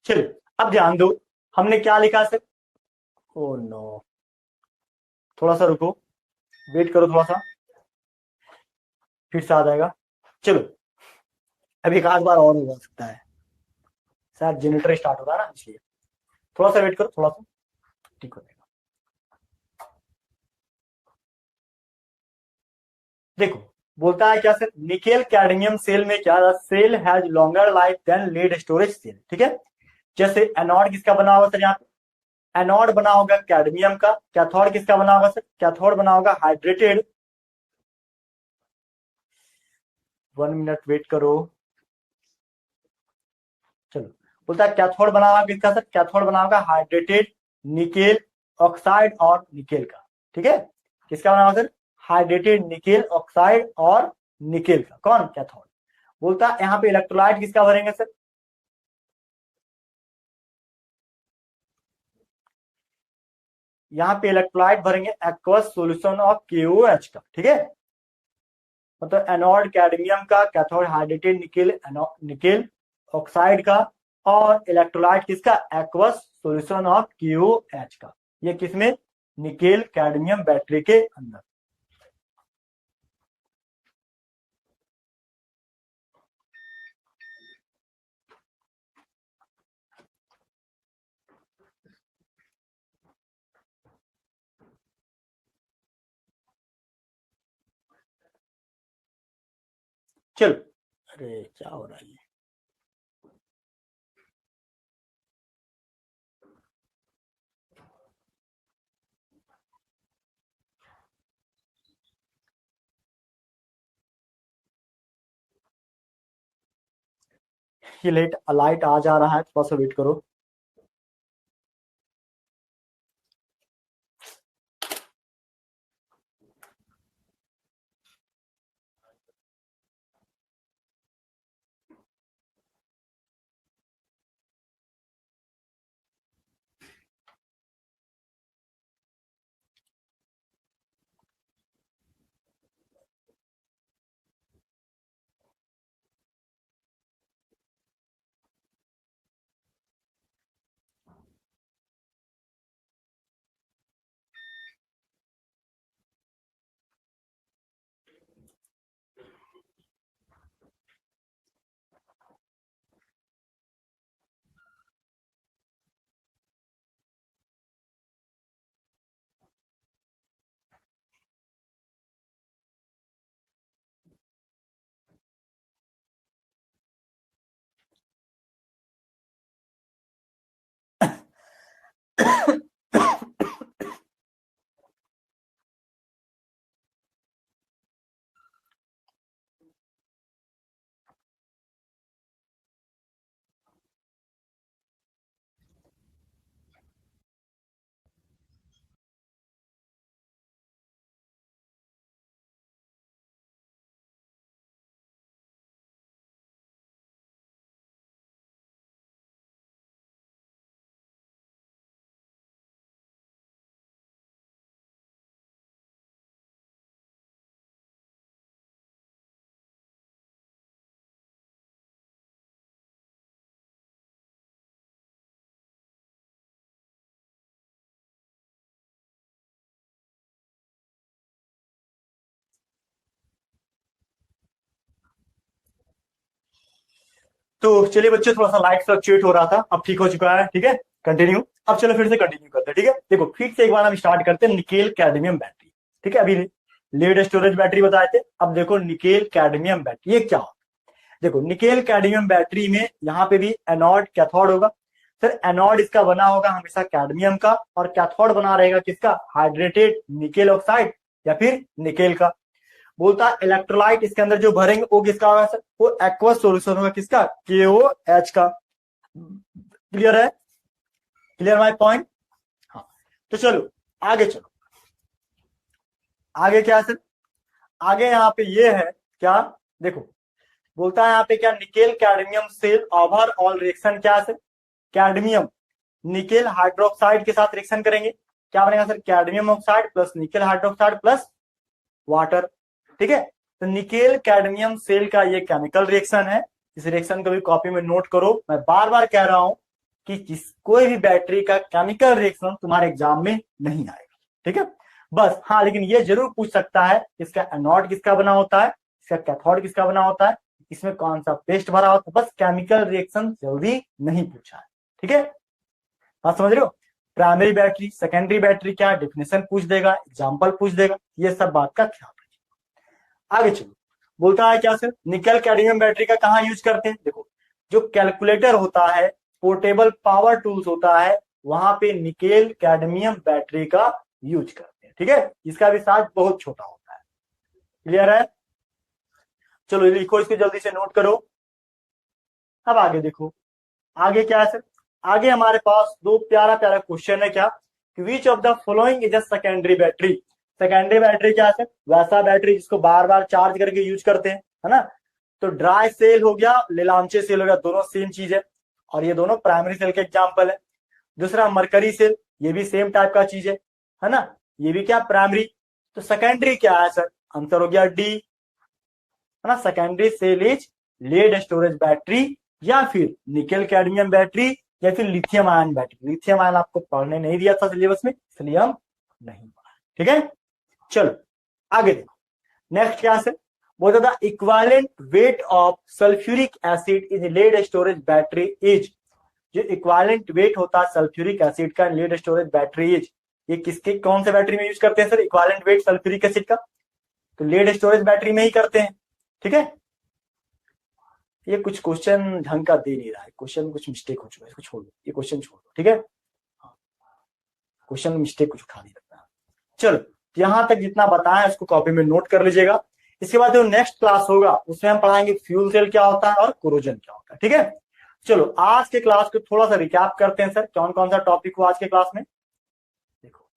चलिए अब ध्यान दो, हमने क्या लिखा सर? ओ नो, थोड़ा सा रुको, वेट करो थोड़ा सा, फिर से आ जाएगा। चलो, अभी एक आध बार और हो सकता है, शायद जनरेटर स्टार्ट होता है ना, इसलिए थोड़ा सा वेट करो, थोड़ा सा ठीक हो जाएगा। देखो, बोलता है क्या सर, निकेल कैडमियम सेल में क्या, cell has longer life than lead storage cell. ठीक है, जैसे एनोड किसका बना होगा सर? यहाँ पे एनोड बना होगा कैडमियम का, कैथोड किसका बना होगा सर? कैथोड बना होगा हाइड्रेटेड, 1 मिनट वेट करो। चलो, बोलता है कैथोड बना होगा किसका सर? कैथोड बना होगा हाइड्रेटेड निकेल ऑक्साइड और निकेल का। ठीक है, किसका बना होगा सर? हाइड्रेटेड निकेल ऑक्साइड और निकेल का। कौन? कैथोड। बोलता है यहाँ पे इलेक्ट्रोलाइट किसका भरेंगे सर? यहाँ पे इलेक्ट्रोलाइट भरेंगे एक्वस सॉल्यूशन ऑफ KOH का। ठीक है, मतलब एनोड कैडमियम का, cathode hydrated nickel nickel oxide का, और इलेक्ट्रोलाइट किसका? एक्वस सॉल्यूशन ऑफ KOH का। ये किसमें? निकेल कैडमियम बैटरी के अंदर। चलो, अरे क्या हो रहा है? ये लेट लाइट आ जा रहा है, थोड़ा सा वेट करो। तो चलिए बच्चे, थोड़ा सा लाइट फ्लक्चुएट हो रहा था, अब ठीक हो चुका है। ठीक है, कंटिन्यू। अब चलो फिर से कंटिन्यू करते हैं। ठीक है, देखो फिर से एक बार हम स्टार्ट करते हैं निकेल कैडमियम बैटरी। ठीक है, अभी लेड स्टोरेज बैटरी बताए थे, अब देखो निकेल कैडमियम बैटरी, ये क्या होता है। देखो निकेल कैडमियम बैटरी में यहाँ पे भी एनोड कैथोड होगा। सर एनोड इसका बना होगा हमेशा कैडमियम का, और कैथोड बना रहेगा किसका, हाइड्रेटेड निकेल ऑक्साइड या फिर निकेल का। बोलता है इलेक्ट्रोलाइट इसके अंदर जो भरेंगे वो किसका होगा सर, वो एक्वस सॉल्यूशन होगा, किसका, KOH का। क्लियर है, क्लियर माय पॉइंट। हाँ, तो चलो आगे चलो। आगे क्या है सर, आगे यहाँ पे ये है क्या, देखो बोलता है यहाँ पे क्या, nickel cadmium cell overall reaction क्या है सर, कैडमियम निकेल हाइड्रोक्साइड के साथ रिएक्शन करेंगे, क्या बनेगा sir, cadmium oxide plus nickel hydroxide plus water. ठीक है, तो निकेल कैडमियम सेल का ये केमिकल रिएक्शन है। इस रिएक्शन को भी कॉपी में नोट करो। मैं बार बार कह रहा हूं कि कोई भी बैटरी का केमिकल रिएक्शन तुम्हारे एग्जाम में नहीं आएगा। ठीक है, बस हाँ, लेकिन ये जरूर पूछ सकता है इसका एनोड किसका बना होता है, इसका कैथोड किसका बना होता है, इसमें कौन सा पेस्ट भरा होता है। बस केमिकल रिएक्शन जल्दी नहीं पूछा है। ठीक है, बात समझ रहे हो। प्राइमरी बैटरी सेकेंडरी बैटरी क्या डेफिनेशन पूछ देगा, एग्जाम्पल पूछ देगा, ये सब बात का ख्याल रखिए। आगे चलो, बोलता है क्या सर, निकेल कैडमियम बैटरी का कहाँ यूज करते हैं। देखो जो कैलकुलेटर होता है, पोर्टेबल पावर टूल्स होता है, वहां पे निकेल कैडमियम बैटरी का यूज करते हैं। ठीक है, इसका भी साइज बहुत छोटा होता है। क्लियर है, चलो लिखो, इसको जल्दी से नोट करो। अब आगे देखो, आगे क्या है सर, आगे हमारे पास दो प्यारा प्यारा क्वेश्चन है क्या, which of the following is a secondary battery. Secondary battery क्या है सर, वैसा बैटरी जिसको बार बार चार्ज करके यूज करते हैं, है ना। तो ड्राई सेल हो गया, लेलांचे सेल हो गया, दोनों सेम चीज है, और ये दोनों प्राइमरी सेल के एग्जाम्पल है। दूसरा मरकरी सेल, ये भी सेम टाइप का चीज है ना, ये भी क्या प्राइमरी। तो सेकेंडरी क्या है सर, आंसर हो गया डी, है ना। Secondary cell is lead storage battery, या फिर निकेल कैडमियम बैटरी, या फिर lithium ion battery. Lithium ion आपको पढ़ने नहीं दिया था सिलेबस में, इसलिए हम नहीं पढ़ा। ठीक है, चलो आगे देखो। नेक्स्ट क्या है, बोलता था equivalent weight of sulphuric acid in lead storage battery is. जो इक्विवेलेंट वेट होता है सल्फ्यूरिक एसिड का लेड स्टोरेज बैटरी इज, ये किसके कौन से बैटरी में यूज करते हैं sir, equivalent weight sulphuric acid का, तो लेड स्टोरेज बैटरी में ही करते हैं। ठीक है, ये कुछ क्वेश्चन ढंग का दे नहीं रहा है, क्वेश्चन कुछ मिस्टेक हो चुका है, इसको छोड़ दो, ये क्वेश्चन छोड़ दो। ठीक है, क्वेश्चन मिस्टेक कुछ उठा नहीं रखना। चलो यहां तक जितना बताया उसको कॉपी में नोट कर लीजिएगा। इसके बाद जो नेक्स्ट क्लास होगा उसमें हम पढ़ाएंगे फ्यूल सेल क्या होता है और कोरोजन क्या होता है। ठीक है, चलो आज के क्लास को थोड़ा सा रिकैप करते हैं सर, कौन कौन सा टॉपिक हुआ आज के क्लास में। देखो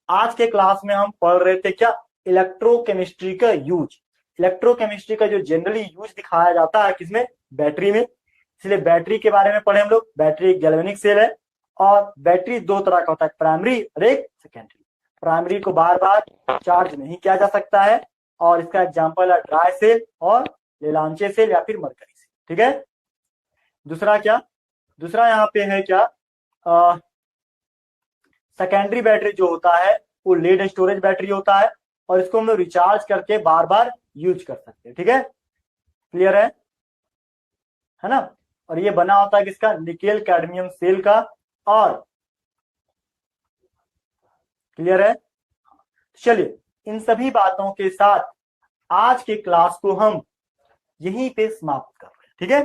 आज के क्लास में हम पढ़ रहे थे क्या, इलेक्ट्रोकेमिस्ट्री का यूज। इलेक्ट्रोकेमिस्ट्री का जो जनरली यूज दिखाया जाता है किसमें, बैटरी में, इसलिए बैटरी के बारे में पढ़े हम लोग। बैटरी एक गैल्वेनिक सेल है, और बैटरी दो तरह का होता है, प्राइमरी और एक सेकेंडरी। प्राइमरी को बार बार चार्ज नहीं किया जा सकता है, और इसका एग्जांपल है ड्राई सेल और लेलांचे सेल या फिर मरकरी सेल। ठीक है, दूसरा क्या, दूसरा यहाँ पे है क्या, सेकेंडरी बैटरी जो होता है वो लेड स्टोरेज बैटरी होता है, और इसको हम लोग रिचार्ज करके बार बार यूज कर सकते हैं। ठीक है, क्लियर है ना। और ये बना होता है किसका, निकेल कैडमियम सेल का, और क्लियर है। चलिए इन सभी बातों के साथ आज के क्लास को हम यहीं पे समाप्त कर रहे हैं। ठीक है,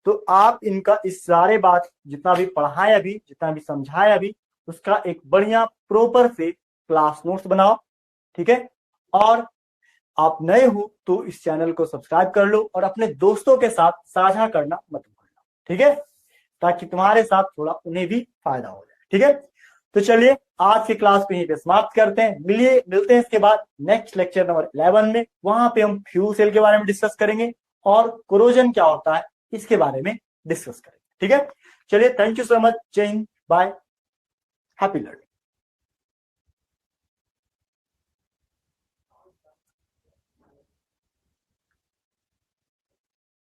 तो आप इनका इस सारे बात जितना भी पढ़ाए अभी, जितना भी समझाए अभी, उसका एक बढ़िया प्रॉपर से क्लास नोट्स बनाओ। ठीक है, और आप नए हो तो इस चैनल को सब्सक्राइब कर लो, और अपने दोस्तों के साथ साझा करना मत भूलना। ठीक है, ताकि तुम्हारे साथ थोड़ा उन्हें भी फायदा हो जाए। ठीक है, तो चलिए आज की क्लास को यहीं पे समाप्त करते हैं। मिलते हैं इसके बाद नेक्स्ट लेक्चर नंबर 11 में। वहां पे हम फ्यूल सेल के बारे में डिस्कस करेंगे, और कोरोजन क्या होता है इसके बारे में डिस्कस करेंगे। ठीक है, चलिए थैंक यू सो मच, जय हिंद, बाय, हैप्पी लर्निंग।